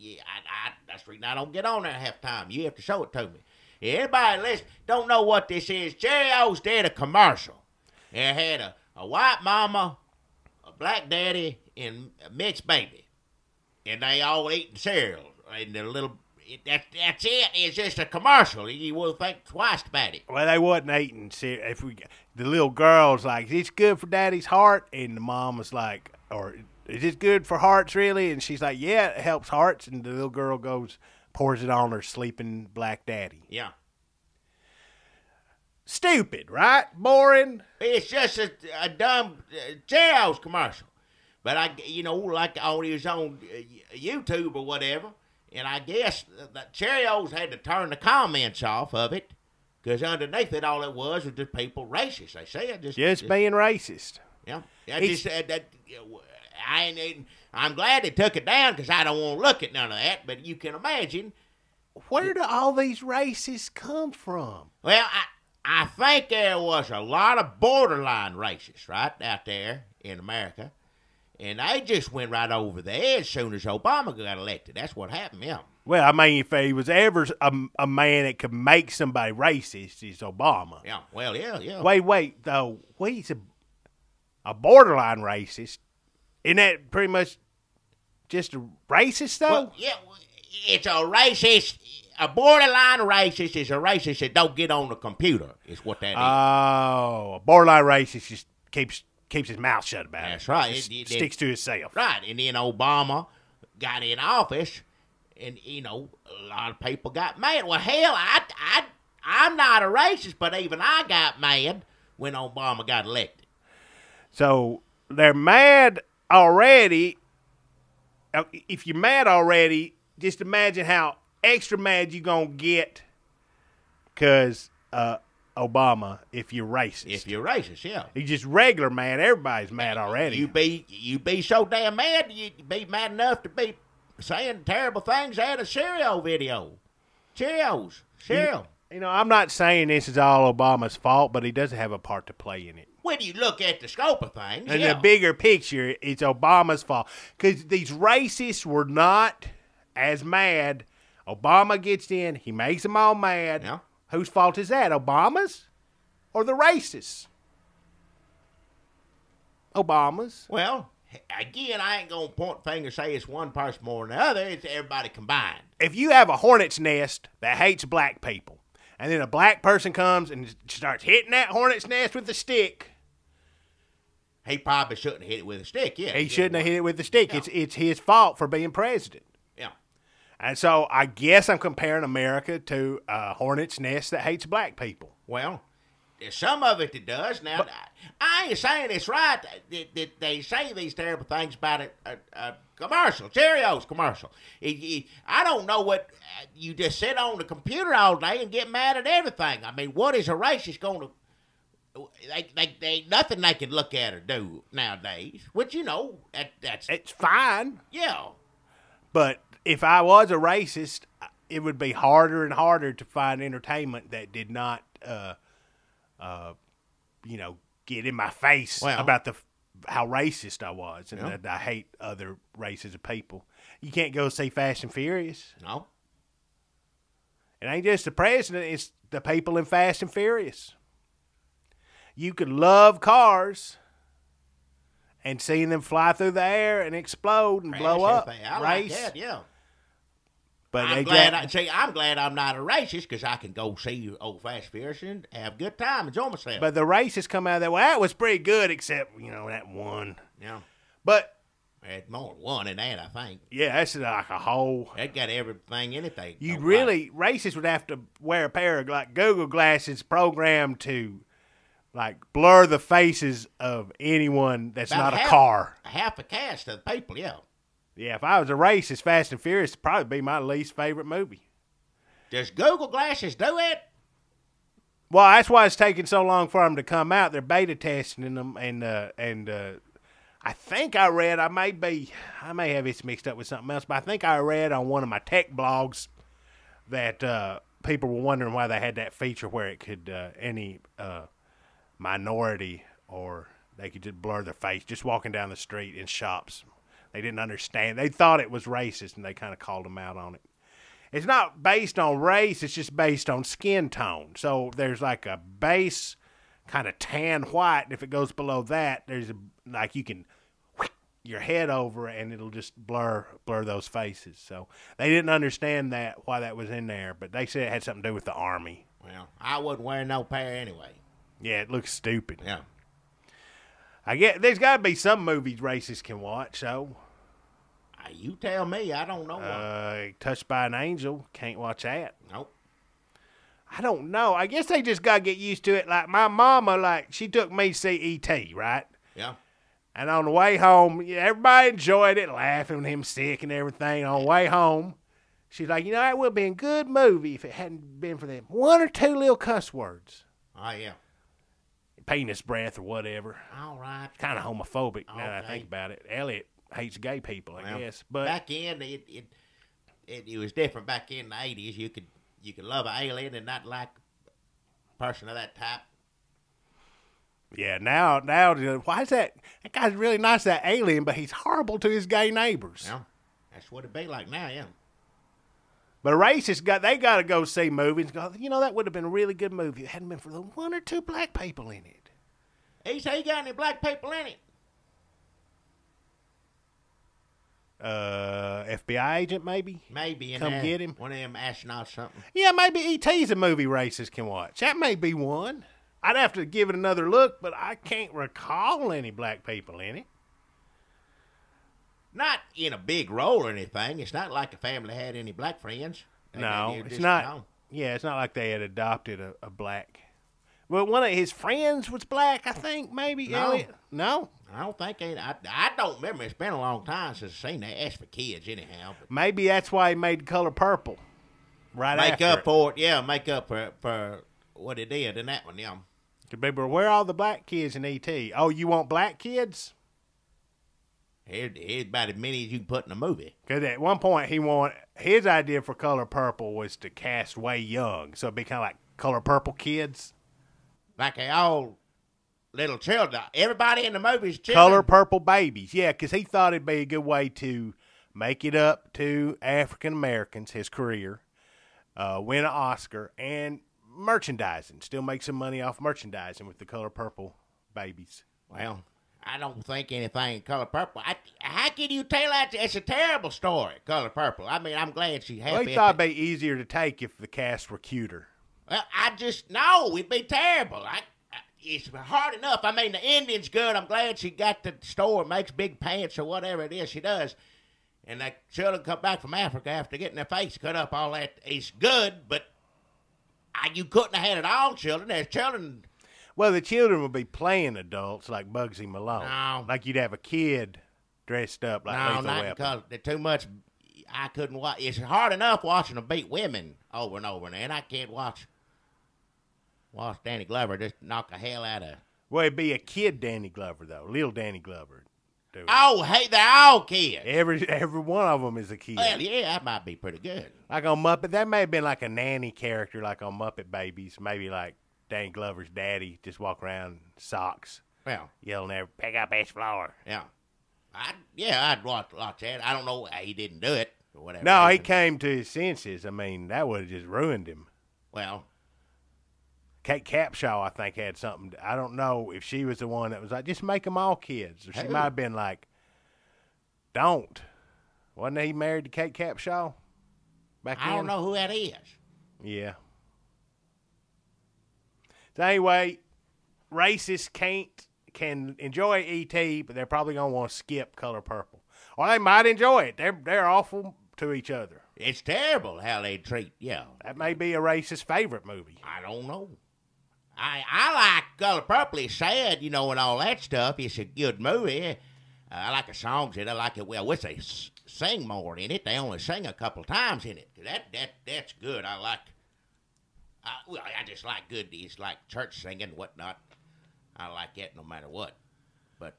that's the reason I don't get on there half the time. You have to show it to me. Everybody listen, don't know what this is. Cheerios did a commercial. It had a white mama, a black daddy, and a mixed baby. And they all eating cereal. And the little... That's it. It's just a commercial. You will think twice about it. Well, they wasn't eating cereal. The little girl's like, is this good for Daddy's heart? And the mom was like, or is this good for hearts, really? And she's like, yeah, it helps hearts. And the little girl goes... pours it on her sleeping black daddy. Yeah. Stupid, right? Boring. It's just a dumb Cheerios commercial. But like he was on YouTube or whatever, and I guess that Cheerios had to turn the comments off of it, because underneath it, all it was just people racist. They said just being racist. Yeah. I'm glad they took it down, because I don't want to look at none of that. But you can imagine, where do all these racists come from? Well, I think there was a lot of borderline racists right out there in America, and they just went right over there as soon as Obama got elected. That's what happened, yeah. Well, I mean, if he was ever a man that could make somebody racist, it's Obama. Yeah, well, yeah. Wait, though. He's a borderline racist. Isn't that pretty much just a racist, though? Well, yeah, it's a racist. A borderline racist is a racist that don't get on the computer, is what that is. Oh, a borderline racist just keeps his mouth shut about it. That's right. Sticks to himself. Right, and then Obama got in office, and, a lot of people got mad. Well, hell, I'm not a racist, but even I got mad when Obama got elected. So they're mad already. If you're mad already, just imagine how extra mad you gonna get because Obama, if you're racist. If you're racist, yeah. He's just regular mad. Everybody's mad already. You be so damn mad, you be mad enough to be saying terrible things at a cereal video. Cheerios, cereal. I'm not saying this is all Obama's fault, but he does have a part to play in it. When you look at the scope of things, in the bigger picture, it's Obama's fault. Because these racists were not as mad. Obama gets in, he makes them all mad. Yeah. Whose fault is that, Obama's or the racists? Obama's. Well, again, I ain't going to point the finger and say it's one person more than the other. It's everybody combined. If you have a hornet's nest that hates black people, and then a black person comes and starts hitting that hornet's nest with a stick. He probably shouldn't have hit it with a stick, yeah. He shouldn't have hit it with a stick. Yeah. It's his fault for being president. Yeah. And so I guess I'm comparing America to a hornet's nest that hates black people. Well, There's some of it that does. Now, I ain't saying it's right that they say these terrible things about a commercial, Cheerios commercial. I don't know what, you just sit on the computer all day and get mad at everything. I mean, what is a racist going to, they ain't nothing they can look at or do nowadays, which, that's... It's fine. Yeah. But if I was a racist, it would be harder and harder to find entertainment that did not, get in my face about how racist I was and that I hate other races of people. You can't go see Fast and Furious. No. It ain't just the president, it's the people in Fast and Furious. You could love cars and seeing them fly through the air and explode and blow up. I like that, yeah. But I'm glad I'm not a racist because I can go see old Fast and Furious and have a good time, enjoy myself. But the racists come out of that, well, that was pretty good except, that one. Yeah. But there's more than one in that, I think. Yeah, that's like a whole... That got everything, anything. Racists would have to wear a pair of Google glasses programmed to blur the faces of anyone that's not a car. Half a cast of the people, yeah. Yeah, if I was a racist, Fast and Furious would probably be my least favorite movie. Does Google glasses do it? Well, that's why it's taking so long for them to come out. They're beta testing them, and I think I read, I may have this mixed up with something else, but I think I read on one of my tech blogs that people were wondering why they had that feature where it could any minority or they could just blur their face just walking down the street in shops. They didn't understand. They thought it was racist, and they kind of called them out on it. It's not based on race. It's just based on skin tone. So there's like a base kind of tan white, and if it goes below that, there's you can whip your head over, and it'll just blur those faces. So they didn't understand why that was in there, but they said it had something to do with the Army. Well, I wouldn't wear no pair anyway. Yeah, it looks stupid. Yeah. I get there's got to be some movies racists can watch. So you tell me. I don't know. Touched by an Angel, can't watch that. Nope. I don't know. I guess they just got to get used to it. Like my mama, she took me to see E.T., right? Yeah. And on the way home, everybody enjoyed it, laughing when him sick and everything. On the way home, she's like, that would have been a good movie if it hadn't been for them one or two little cuss words. Oh, yeah. Penis breath or whatever. All right. Kind of homophobic now that I think about it. Elliot hates gay people, I guess. But back in it was different. Back in the 80s, you could love an alien and not like a person of that type. Yeah, now, why is that? That guy's really nice, that alien, but he's horrible to his gay neighbors. Yeah, that's what it'd be like now, yeah. But racists they got to go see movies and go, that would have been a really good movie. It hadn't been for the one or two black people in it. He say you got any black people in it? FBI agent, maybe? Maybe. Come get him. One of them astronauts or something. Yeah, maybe E.T.'s a movie racists can watch. That may be one. I'd have to give it another look, but I can't recall any black people in it. Not in a big role or anything. It's not like the family had any black friends. No, it's not. Yeah, it's not like they had adopted a black. Well, one of his friends was black, I think, maybe. No. Elliot? No? I don't think. I don't remember. It's been a long time since I've seen that. That's for kids, anyhow. But maybe that's why he made Color Purple. Make up for it. Yeah, make up for what he did in that one, yeah. But where are all the black kids in E.T.? Oh, you want black kids? Here's about as many as you can put in a movie. Because at one point, his idea for Color Purple was to cast way young. So it'd be kind of like Color Purple kids. Like they all little children. Everybody in the movie's children. Color Purple babies. Yeah, because he thought it'd be a good way to make it up to African Americans, his career, win an Oscar, and merchandising. Still make some money off merchandising with the Color Purple babies. Well, I don't think anything in Color Purple. How can you tell that? It's a terrible story, Color Purple. I mean, I'm glad she's happy. Well, he thought it'd be easier to take if the cast were cuter. Well, no, it'd be terrible. It's hard enough. I mean, the ending's good. I'm glad she got to the store, makes big pants or whatever it is she does. And the children come back from Africa after getting their face cut up, all that. It's good, but you couldn't have had it all, children. There's children Well, the children would be playing adults like Bugsy Malone. No. Like you'd have a kid dressed up like No, Lethal not Weapon. because they're too much. I couldn't watch. It's hard enough watching them beat women over and over, and I can't watch Danny Glover just knock the hell out of. Well, it'd be a kid Danny Glover, though. Little Danny Glover. Do it. Oh, hey, they're all kids. Every one of them is a kid. Well, yeah, that might be pretty good. Like on Muppet, that may have been like a nanny character, like on Muppet Babies. Maybe like Danny Glover's daddy just walk around in socks, Well, yelling at, pick up his floor. yeah. I'd watch that. I don't know how he didn't do it or whatever. No, he reason. came to his senses. I mean, that would have just ruined him. Well, Kate Capshaw, I think, had something. I don't know if she was the one that was like, just make them all kids. Or she Who? might have been like, don't. Wasn't he married to Kate Capshaw back then? I don't know who that is. Yeah. So anyway, racists can enjoy E.T., but they're probably going to want to skip Color Purple. Or they might enjoy it. They're awful to each other. It's terrible how they treat, yeah. That may be a racist favorite movie. I don't know. I like Color Purple. It's sad, and all that stuff. It's a good movie. I like the songs in it. I like it. Well, I wish they sing more in it. They only sing a couple times in it. That's good. I just like good. It's like church singing and whatnot. I like that no matter what. But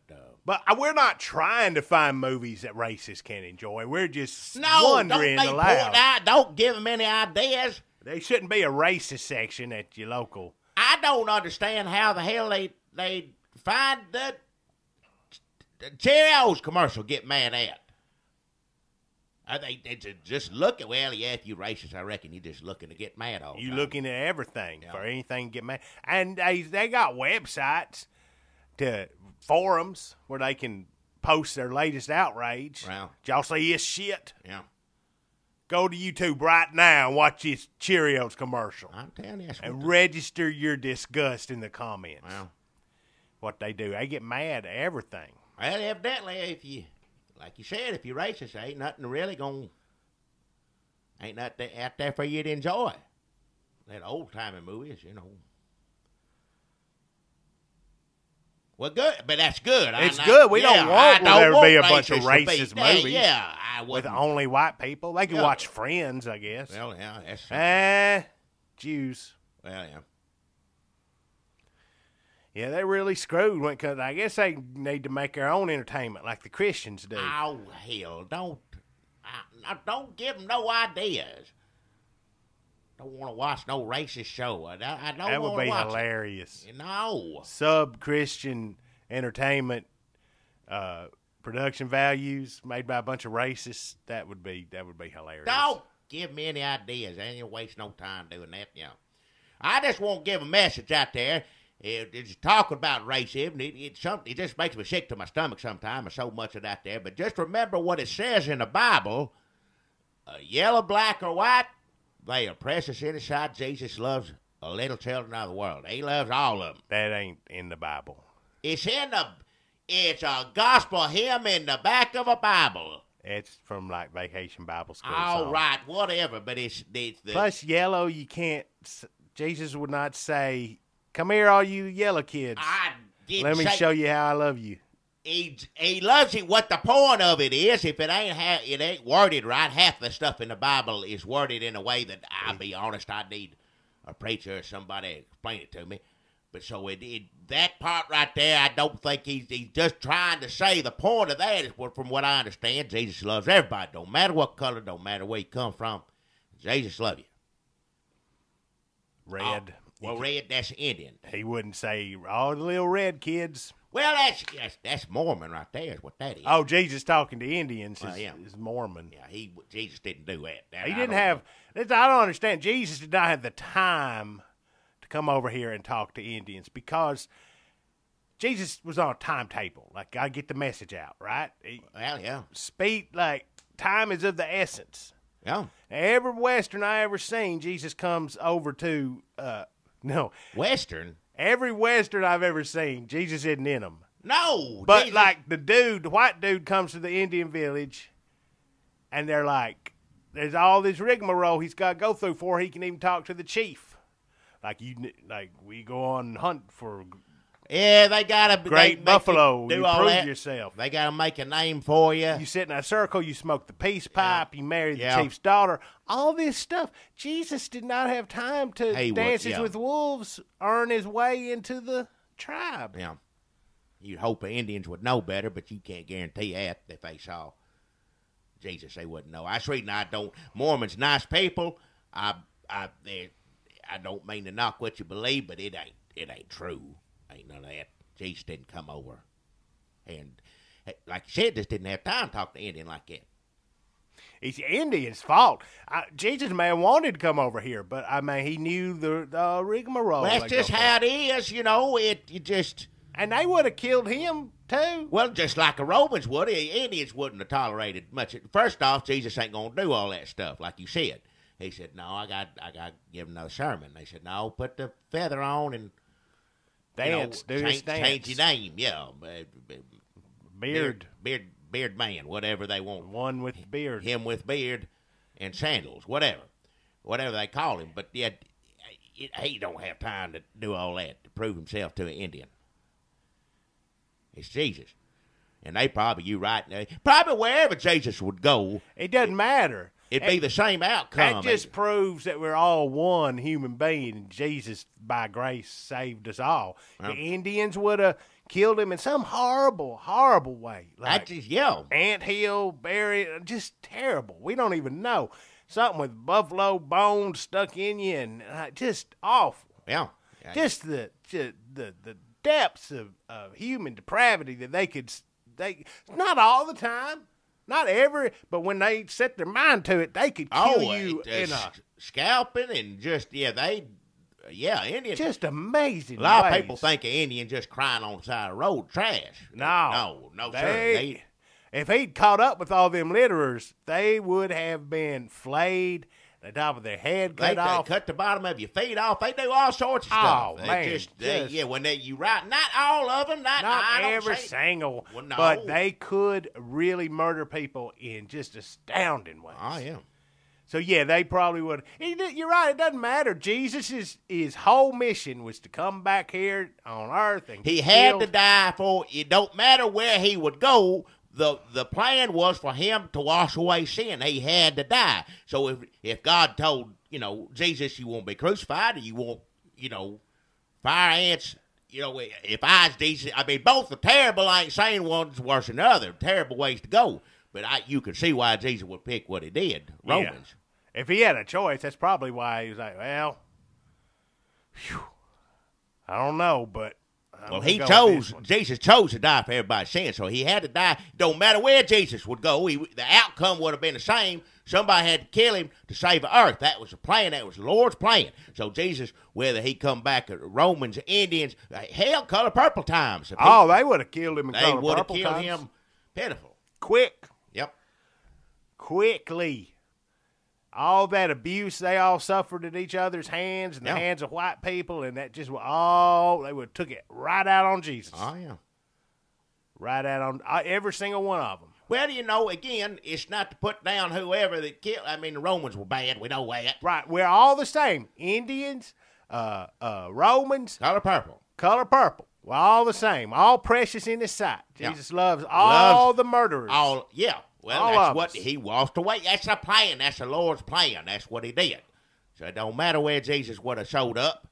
we're not trying to find movies that racists can enjoy. We're just no, wondering don't aloud. Don't give them any ideas. There shouldn't be a racist section at your local. I don't understand how the hell they find the Cheerios commercial get mad at. They just look at, well, yeah, if you're racist, I reckon you're just looking to get mad all the You time. looking at everything Yeah. for anything to get mad. And they got websites, to forums where they can post their latest outrage. Well. Did y'all see this shit? Yeah. Go to YouTube right now and watch this Cheerios commercial. I'm telling you, that's And what register your disgust in the comments. well, What they do. They get mad at everything. evidently, if you, like you said, if you're racist, ain't nothing out there for you to enjoy. That old-timey movies, Well, good, but that's good. It's good. We don't want there to be a bunch of racist movies Yeah, I with wouldn't. only white people. They can Yeah. watch Friends, I guess. Well, yeah, that's Jews. well, yeah. Yeah, they're really screwed because I guess they need to make their own entertainment like the Christians do. Oh hell, don't give them no ideas. Don't want to watch no racist show. I don't That would want to be watch hilarious. it. No. Sub-Christian entertainment production values made by a bunch of racists. That would be hilarious. Don't give me any ideas. I ain't waste no time doing that. I just want to give a message out there. It's talking about racism. It just makes me sick to my stomach sometimes. There's so much of that there. But just remember what it says in the Bible. Yellow, black, or white, they are precious in his sight. Jesus loves a little children of the world. He loves all of them. That ain't in the Bible. It's a gospel hymn in the back of a Bible. It's from like Vacation Bible School. All song. right, whatever. But it's the Plus, yellow, you can't. Jesus would not say, "Come here, all you yellow kids. I didn't Let me say, show you how I love you." He loves it. What the point of it is, if it ain't worded right, half the stuff in the Bible is worded in a way that, I'll be honest, I need a preacher or somebody to explain it to me. But so that part right there, I don't think he's just trying to say. The point of that is, from what I understand, Jesus loves everybody. Don't matter what color, don't matter where you come from. Jesus loves you. Red. Well, red, that's Indian. He wouldn't say, "All the little red kids." Well, that's Mormon right there is what that is. Oh, Jesus talking to Indians Well, is, yeah. is Mormon. Yeah, Jesus didn't do that. He didn't have. I don't understand. Jesus did not have the time to come over here and talk to Indians because Jesus was on a timetable. Like, I get the message out, right? Well, yeah. Speed, like, time is of the essence. Yeah. Every Western I ever seen, Jesus comes over to. No, Western? every Western I've ever seen, Jesus isn't in them. No. But Jesus, like the white dude comes to the Indian village, and they're like, there's all this rigmarole he's got to go through before he can even talk to the chief. Like we go on hunt for Yeah, they gotta great buffalo. Do You all prove that. yourself. They gotta make a name for you. You sit in a circle. You smoke the peace pipe. You marry the Yeah. chief's daughter. All this stuff. Jesus did not have time to dances with wolves earn his way into the tribe. Yeah, you'd hope the Indians would know better, but you can't guarantee that if they saw Jesus, they wouldn't know. I was reading. Mormons, nice people. I don't mean to knock what you believe, but it ain't true. Ain't none of that. Jesus didn't come over, and like you said, just didn't have time to talk to Indian like that. It's the Indians' fault. Jesus may have wanted to come over here, but I mean, he knew the rigmarole. Well, that's just how it is, you know. And they would have killed him too. Well, just like the Romans would, the Indians wouldn't have tolerated much. First off, Jesus ain't gonna do all that stuff, like you said. He said, "No, I got to give him another sermon." They said, "No, put the feather on and dance, change your name, yeah, beard man, whatever they want, one with beard, him with beard and sandals, whatever they call him." But yeah, he don't have time to do all that to prove himself to an Indian. It's Jesus. And they probably, you right, probably wherever Jesus would go. It doesn't matter. It'd be the same outcome. That just proves that we're all one human being, and Jesus, by grace, saved us all. The Indians would have killed him in some horrible, horrible way. Like anthill, buried, just terrible. We don't even know. Something with buffalo bones stuck in you, and just awful. Yeah. Just the depths of human depravity that they not all the time, not every, but when they set their mind to it, they could kill you in a scalping and Indian. Just amazing. A lot of people think an Indian just crying on the side of the road trash. No, sir. If he'd caught up with all them litterers, they would have been flayed. The top of their head cut off. They cut the bottom of your feet off. They do all sorts of stuff. You right. Not all of them. Not every single. Well, no. But they could really murder people in just astounding ways. Oh, yeah. So, yeah, they probably would. You're right. It doesn't matter. Jesus' whole mission was to come back here on earth. And he had to die for it. Don't matter where he would go. The plan was for him to wash away sin. He had to die. So if God told, Jesus, you won't be crucified, or you won't, fire ants, if I was Jesus, I mean, both are terrible. I ain't saying one's worse than the other. Terrible ways to go. But you can see why Jesus would pick what he did. Romans. Yeah. If he had a choice, that's probably why he was like, well, I don't know, but. Well, Jesus chose to die for everybody's sin, so he had to die. Don't matter where Jesus would go, the outcome would have been the same. Somebody had to kill him to save the earth. That was the plan. That was the Lord's plan. So Jesus, whether he come back, Romans, Indians, hell, color purple times. They would have killed him in color purple times. They would have killed him pitiful. Quick. Yep. Quickly. All that abuse they all suffered at each other's hands and the hands of white people, and that just they would have took it right out on Jesus. Oh, yeah. Right out on every single one of them. Well, again, it's not to put down whoever that killed. I mean, the Romans were bad. We know that. Right. We're all the same. Indians, Romans. Color purple. We're all the same. All precious in his sight. Jesus loves all the murderers. Well, that's what he walked away. That's a plan. That's the Lord's plan. That's what he did. So it don't matter where Jesus would have showed up.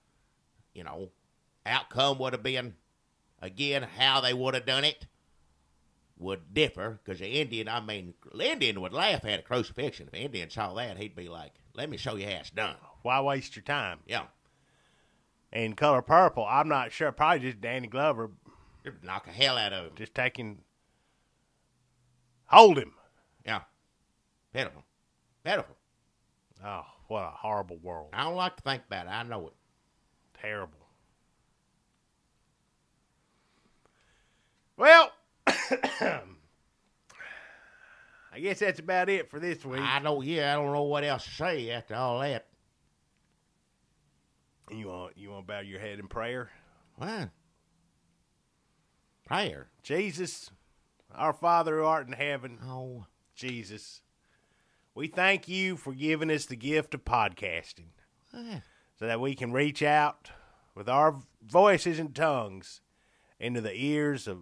Outcome would have been, again, how they would have done it would differ. Because the Indian would laugh at a crucifixion. If the Indian saw that, he'd be like, let me show you how it's done. Why waste your time? Yeah. And color purple, I'm not sure. Probably just Danny Glover. Knock the hell out of him. Just hold him. Yeah. Pitiful. Oh, what a horrible world. I don't like to think about it. I know it. Terrible. Well, I guess that's about it for this week. I don't know what else to say after all that. You want to bow your head in prayer? What? Prayer? Jesus, our Father who art in heaven. Oh, Jesus, we thank you for giving us the gift of podcasting. What? so that we can reach out with our voices and tongues into the ears of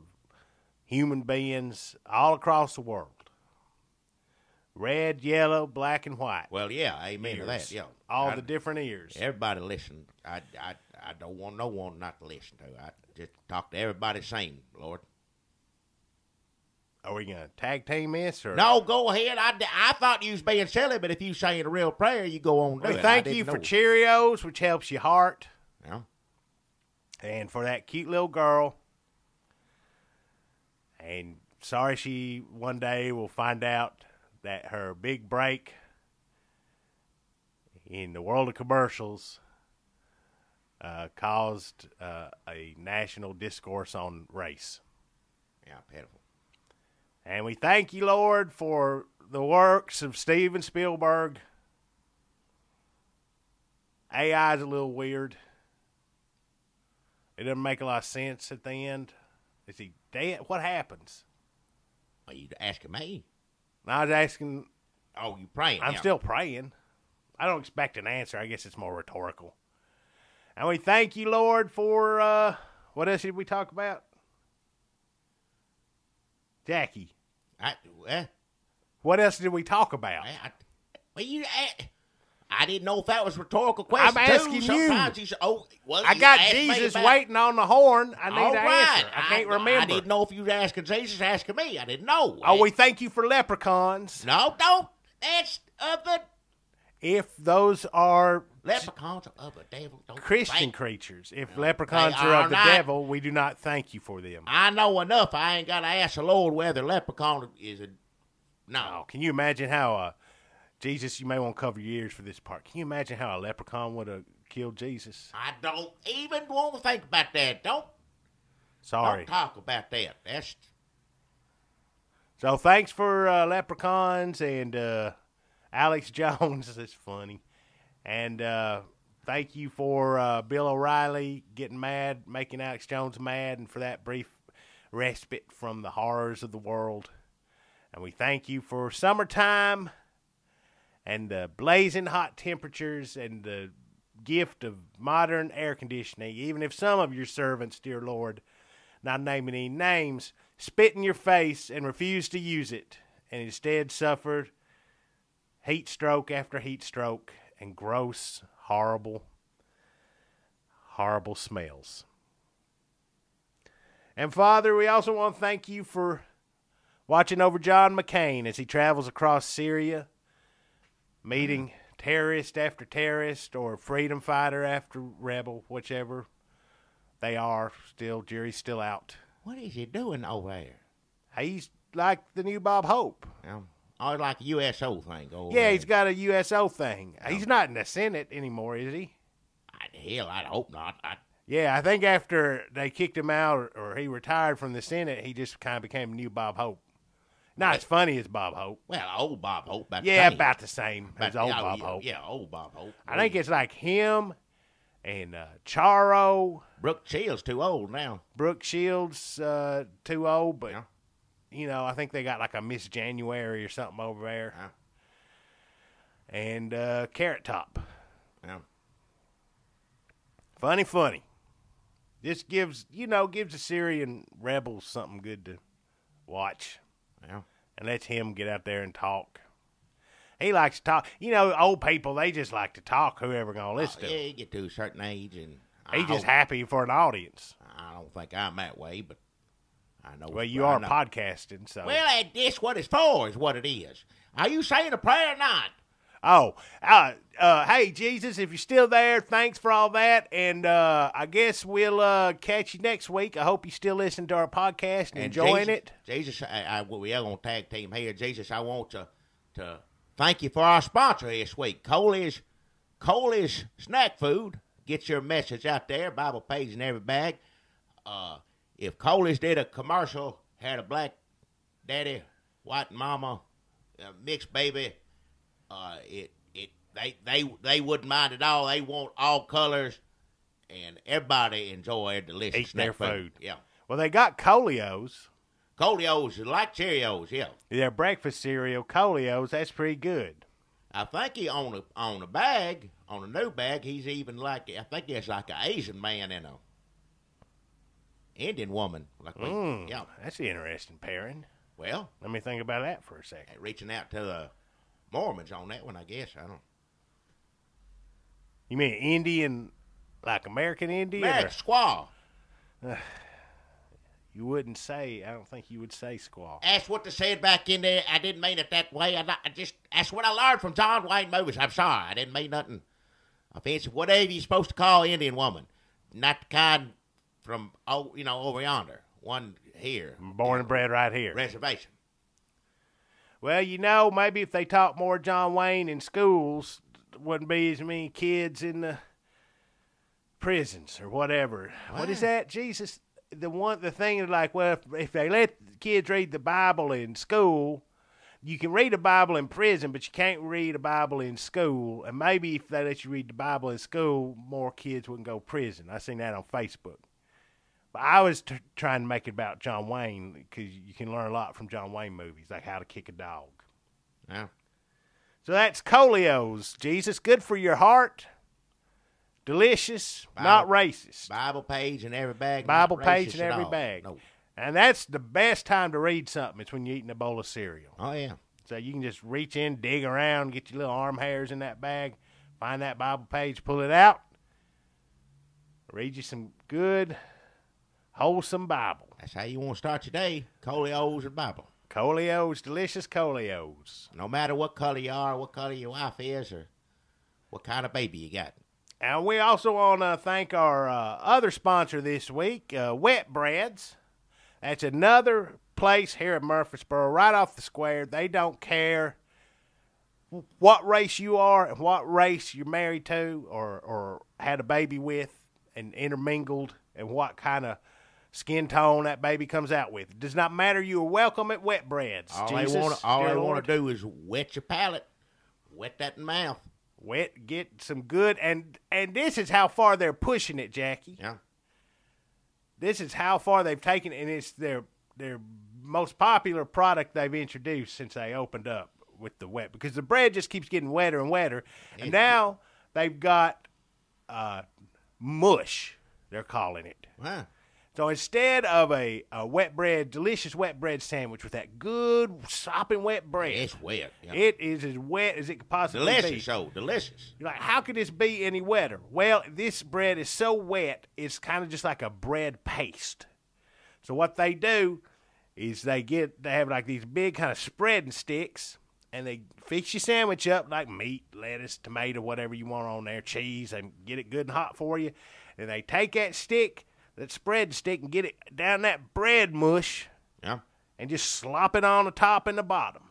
human beings all across the world. Red, yellow, black, and white. Well, yeah, amen ears. to that. Yeah, All the different ears. Everybody listen. I don't want no one not to listen to. I just talk to everybody same, Lord. Are we going to tag team this? Or? No, go ahead. I thought you was being silly, but if you saying a real prayer, you go on. We thank you for Cheerios, which helps your heart. Yeah. And for that cute little girl. And sorry she one day will find out that her big break in the world of commercials caused a national discourse on race. Yeah, pitiful. And we thank you, Lord, for the works of Steven Spielberg. AI is a little weird. It doesn't make a lot of sense at the end. Is he dead? What happens? Are you asking me? I was asking. Oh, you praying? I'm still praying. I don't expect an answer. I guess it's more rhetorical. And we thank you, Lord, for what else did we talk about? Jackie. What else did we talk about? I didn't know if that was a rhetorical question. I'm asking Sometimes you say, I got Jesus waiting on the horn. I need to answer. I can't remember. I didn't know if you were asking Jesus, asking me. I didn't know. Oh, we thank you for leprechauns. No, don't. That's of the... If those are... Leprechauns are of the devil. Don't Christian creatures. If leprechauns are of the devil, we do not thank you for them. I know enough. I ain't got to ask the Lord whether leprechaun is a... No. Can you imagine how... Jesus, you may want to cover your ears for this part. Can you imagine how a leprechaun would have killed Jesus? I don't even want to think about that. Don't talk about that. That's... So thanks for leprechauns and Alex Jones. That's funny. And thank you for Bill O'Reilly getting mad, making Alex Jones mad, and for that brief respite from the horrors of the world. And we thank you for summertime and the blazing hot temperatures and the gift of modern air conditioning, even if some of your servants, dear Lord, not naming any names, spit in your face and refuse to use it, and instead suffered heat stroke after heat stroke and gross, horrible, horrible smells. And Father, we also want to thank you for watching over John McCain as he travels across Syria, meeting terrorist after terrorist or freedom fighter after rebel, whichever they are. Still, jury's still out. What is he doing over there? He's like the new Bob Hope. Like a USO thing. He's got a USO thing. He's not in the Senate anymore, is he? Hell, I hope not. I think after they kicked him out or he retired from the Senate, he just kind of became new Bob Hope. Not as funny as Bob Hope. Well, old Bob Hope. About the same as old Bob Hope. Yeah, old Bob Hope. I think it's like him and Charo. Brooke Shields too old now. Brooke Shields too old, but I think they got like a Miss January or something over there. And Carrot Top. Yeah. Funny. This gives the Syrian rebels something good to watch. Yeah. And lets him get out there and talk. He likes to talk. Old people, they just like to talk, whoever going to listen to him. You get to a certain age and... He's just happy for an audience. I don't think I'm that way, but I know... Well, you are podcasting, so... Well, that's what it's for, is what it is. Are you saying a prayer or not? Hey, Jesus, if you're still there, thanks for all that. And I guess we'll catch you next week. I hope you still listen to our podcast and enjoying it. Jesus, we are going to tag team here. Jesus, I want to thank you for our sponsor this week, Coley's Snack Food. Get your message out there, Bible page in every bag. If Coley's did a commercial, had a black daddy, white mama, mixed baby, they wouldn't mind at all. They want all colors, and everybody enjoy delicious their food. Yeah. Well, they got Coleos. Coleos like Cheerios, yeah. Their breakfast cereal, Coleos. That's pretty good. I think he on a bag on a new bag, he's even like, I think it's like an Asian man and a Indian woman. Like yeah. That's an interesting pairing. Well, Let me think about that for a second. reaching out to the Mormons on that one, I guess. I don't. You mean Indian, like American Indian? American squaw. You wouldn't say, I don't think you would say squaw. That's what they said back in there. I didn't mean it that way. That's what I learned from John Wayne movies. I'm sorry. I didn't mean nothing offensive. Whatever you're supposed to call Indian woman. Not the kind from, over yonder. One here. Born and bred right here. Reservation. Well, maybe if they taught more John Wayne in schools, there wouldn't be as many kids in the prisons or whatever. Wow. What is that? Jesus, the thing is like, well, if they let kids read the Bible in school, you can read the Bible in prison, but you can't read the Bible in school. And maybe if they let you read the Bible in school, more kids wouldn't go to prison. I seen that on Facebook. But I was trying to make it about John Wayne because you can learn a lot from John Wayne movies, like how to kick a dog. Yeah. So that's Coley's. Jesus, good for your heart. Delicious, not racist. Bible page in every bag. Bible not page racist in at every all. bag. No. And that's the best time to read something. It's when you're eating a bowl of cereal. Oh, yeah. So you can just reach in, dig around, get your little arm hairs in that bag, find that Bible page, pull it out, read you some good, wholesome Bible. That's how you want to start your day. Coley's and Bible. Coley's, delicious Coley's. No matter what color you are, what color your wife is, or what kind of baby you got. And we also want to thank our other sponsor this week, Wet Breads. That's another place here at Murfreesboro, right off the square. They don't care what race you are and what race you're married to or had a baby with and intermingled and what kind of skin tone that baby comes out with. It does not matter. You are welcome at Wet Breads. All they want to do is wet your palate, wet that mouth. Get some good, and this is how far they're pushing it, Jackie. Yeah. This is how far they've taken it, and it's their most popular product they've introduced since they opened up with the wet, because the bread just keeps getting wetter and wetter, and now they've got mush, they're calling it. Wow. So instead of a delicious wet bread sandwich with that good sopping wet bread, It's wet. Yeah. it is as wet as it could possibly be. Delicious, delicious. You're like, how could this be any wetter? Well, this bread is so wet, it's kind of just like a bread paste. So what they do is they have like these big kind of spreading sticks, and they fix your sandwich up like meat, lettuce, tomato, whatever you want on there, cheese, and get it good and hot for you. And they take that spread stick, and get it down that bread mush, Yeah. and just slop it on the top and the bottom.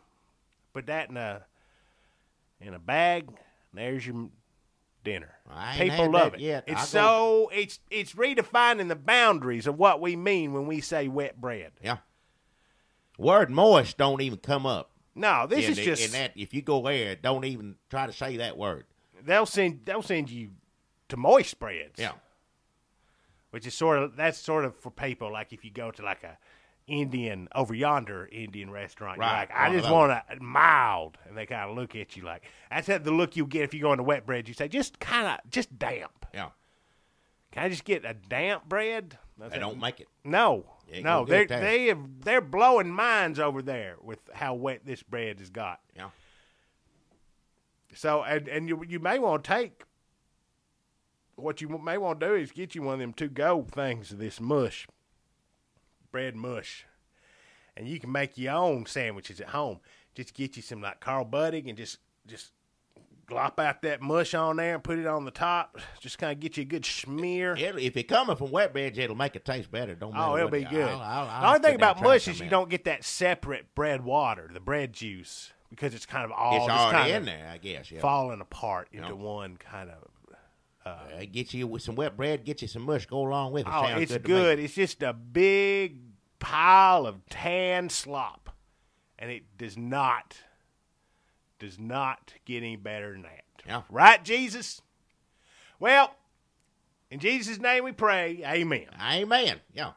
Put that in a bag, and there's your dinner. I ain't People had love that it. yet. It's redefining the boundaries of what we mean when we say wet bread. Yeah. Word moist don't even come up. No, this is in just that. If you go there, don't even try to say that word. they'll send you to moist breads. Yeah. Which is sort of for people like if you go to like a over yonder Indian restaurant, Right, you're like, I one of just those. want a mild, and they kind of look at you like that's the look you get if you go into wet bread. You say just damp. Yeah. Can I just get a damp bread? They don't make it. No, You ain't no, gonna get that. they're blowing minds over there with how wet this bread has got. Yeah. So and you may want to take. What you may want to do is get you one of them to-go things of this mush, bread mush, and you can make your own sandwiches at home. Just get you some like Carl Budding and just glop out that mush on there and put it on the top. Just kind of get you a good smear. If it's coming from wet breads, it'll make it taste better. Don't matter. Oh, it'll what be it- good. I'll The only sit thing down about and try mush some is you of don't get that separate bread water, the bread juice, because it's kind of all It's just already kind in of there, I guess. Yeah. falling apart into Yeah. one kind of. Get you with some wet bread, get you some mush, go along with it. Oh, Sounds it's good. good. To me. It's just a big pile of tan slop, and it does not get any better than that. Yeah. Right, Jesus? Well, in Jesus' name we pray. Amen. Amen. Yeah.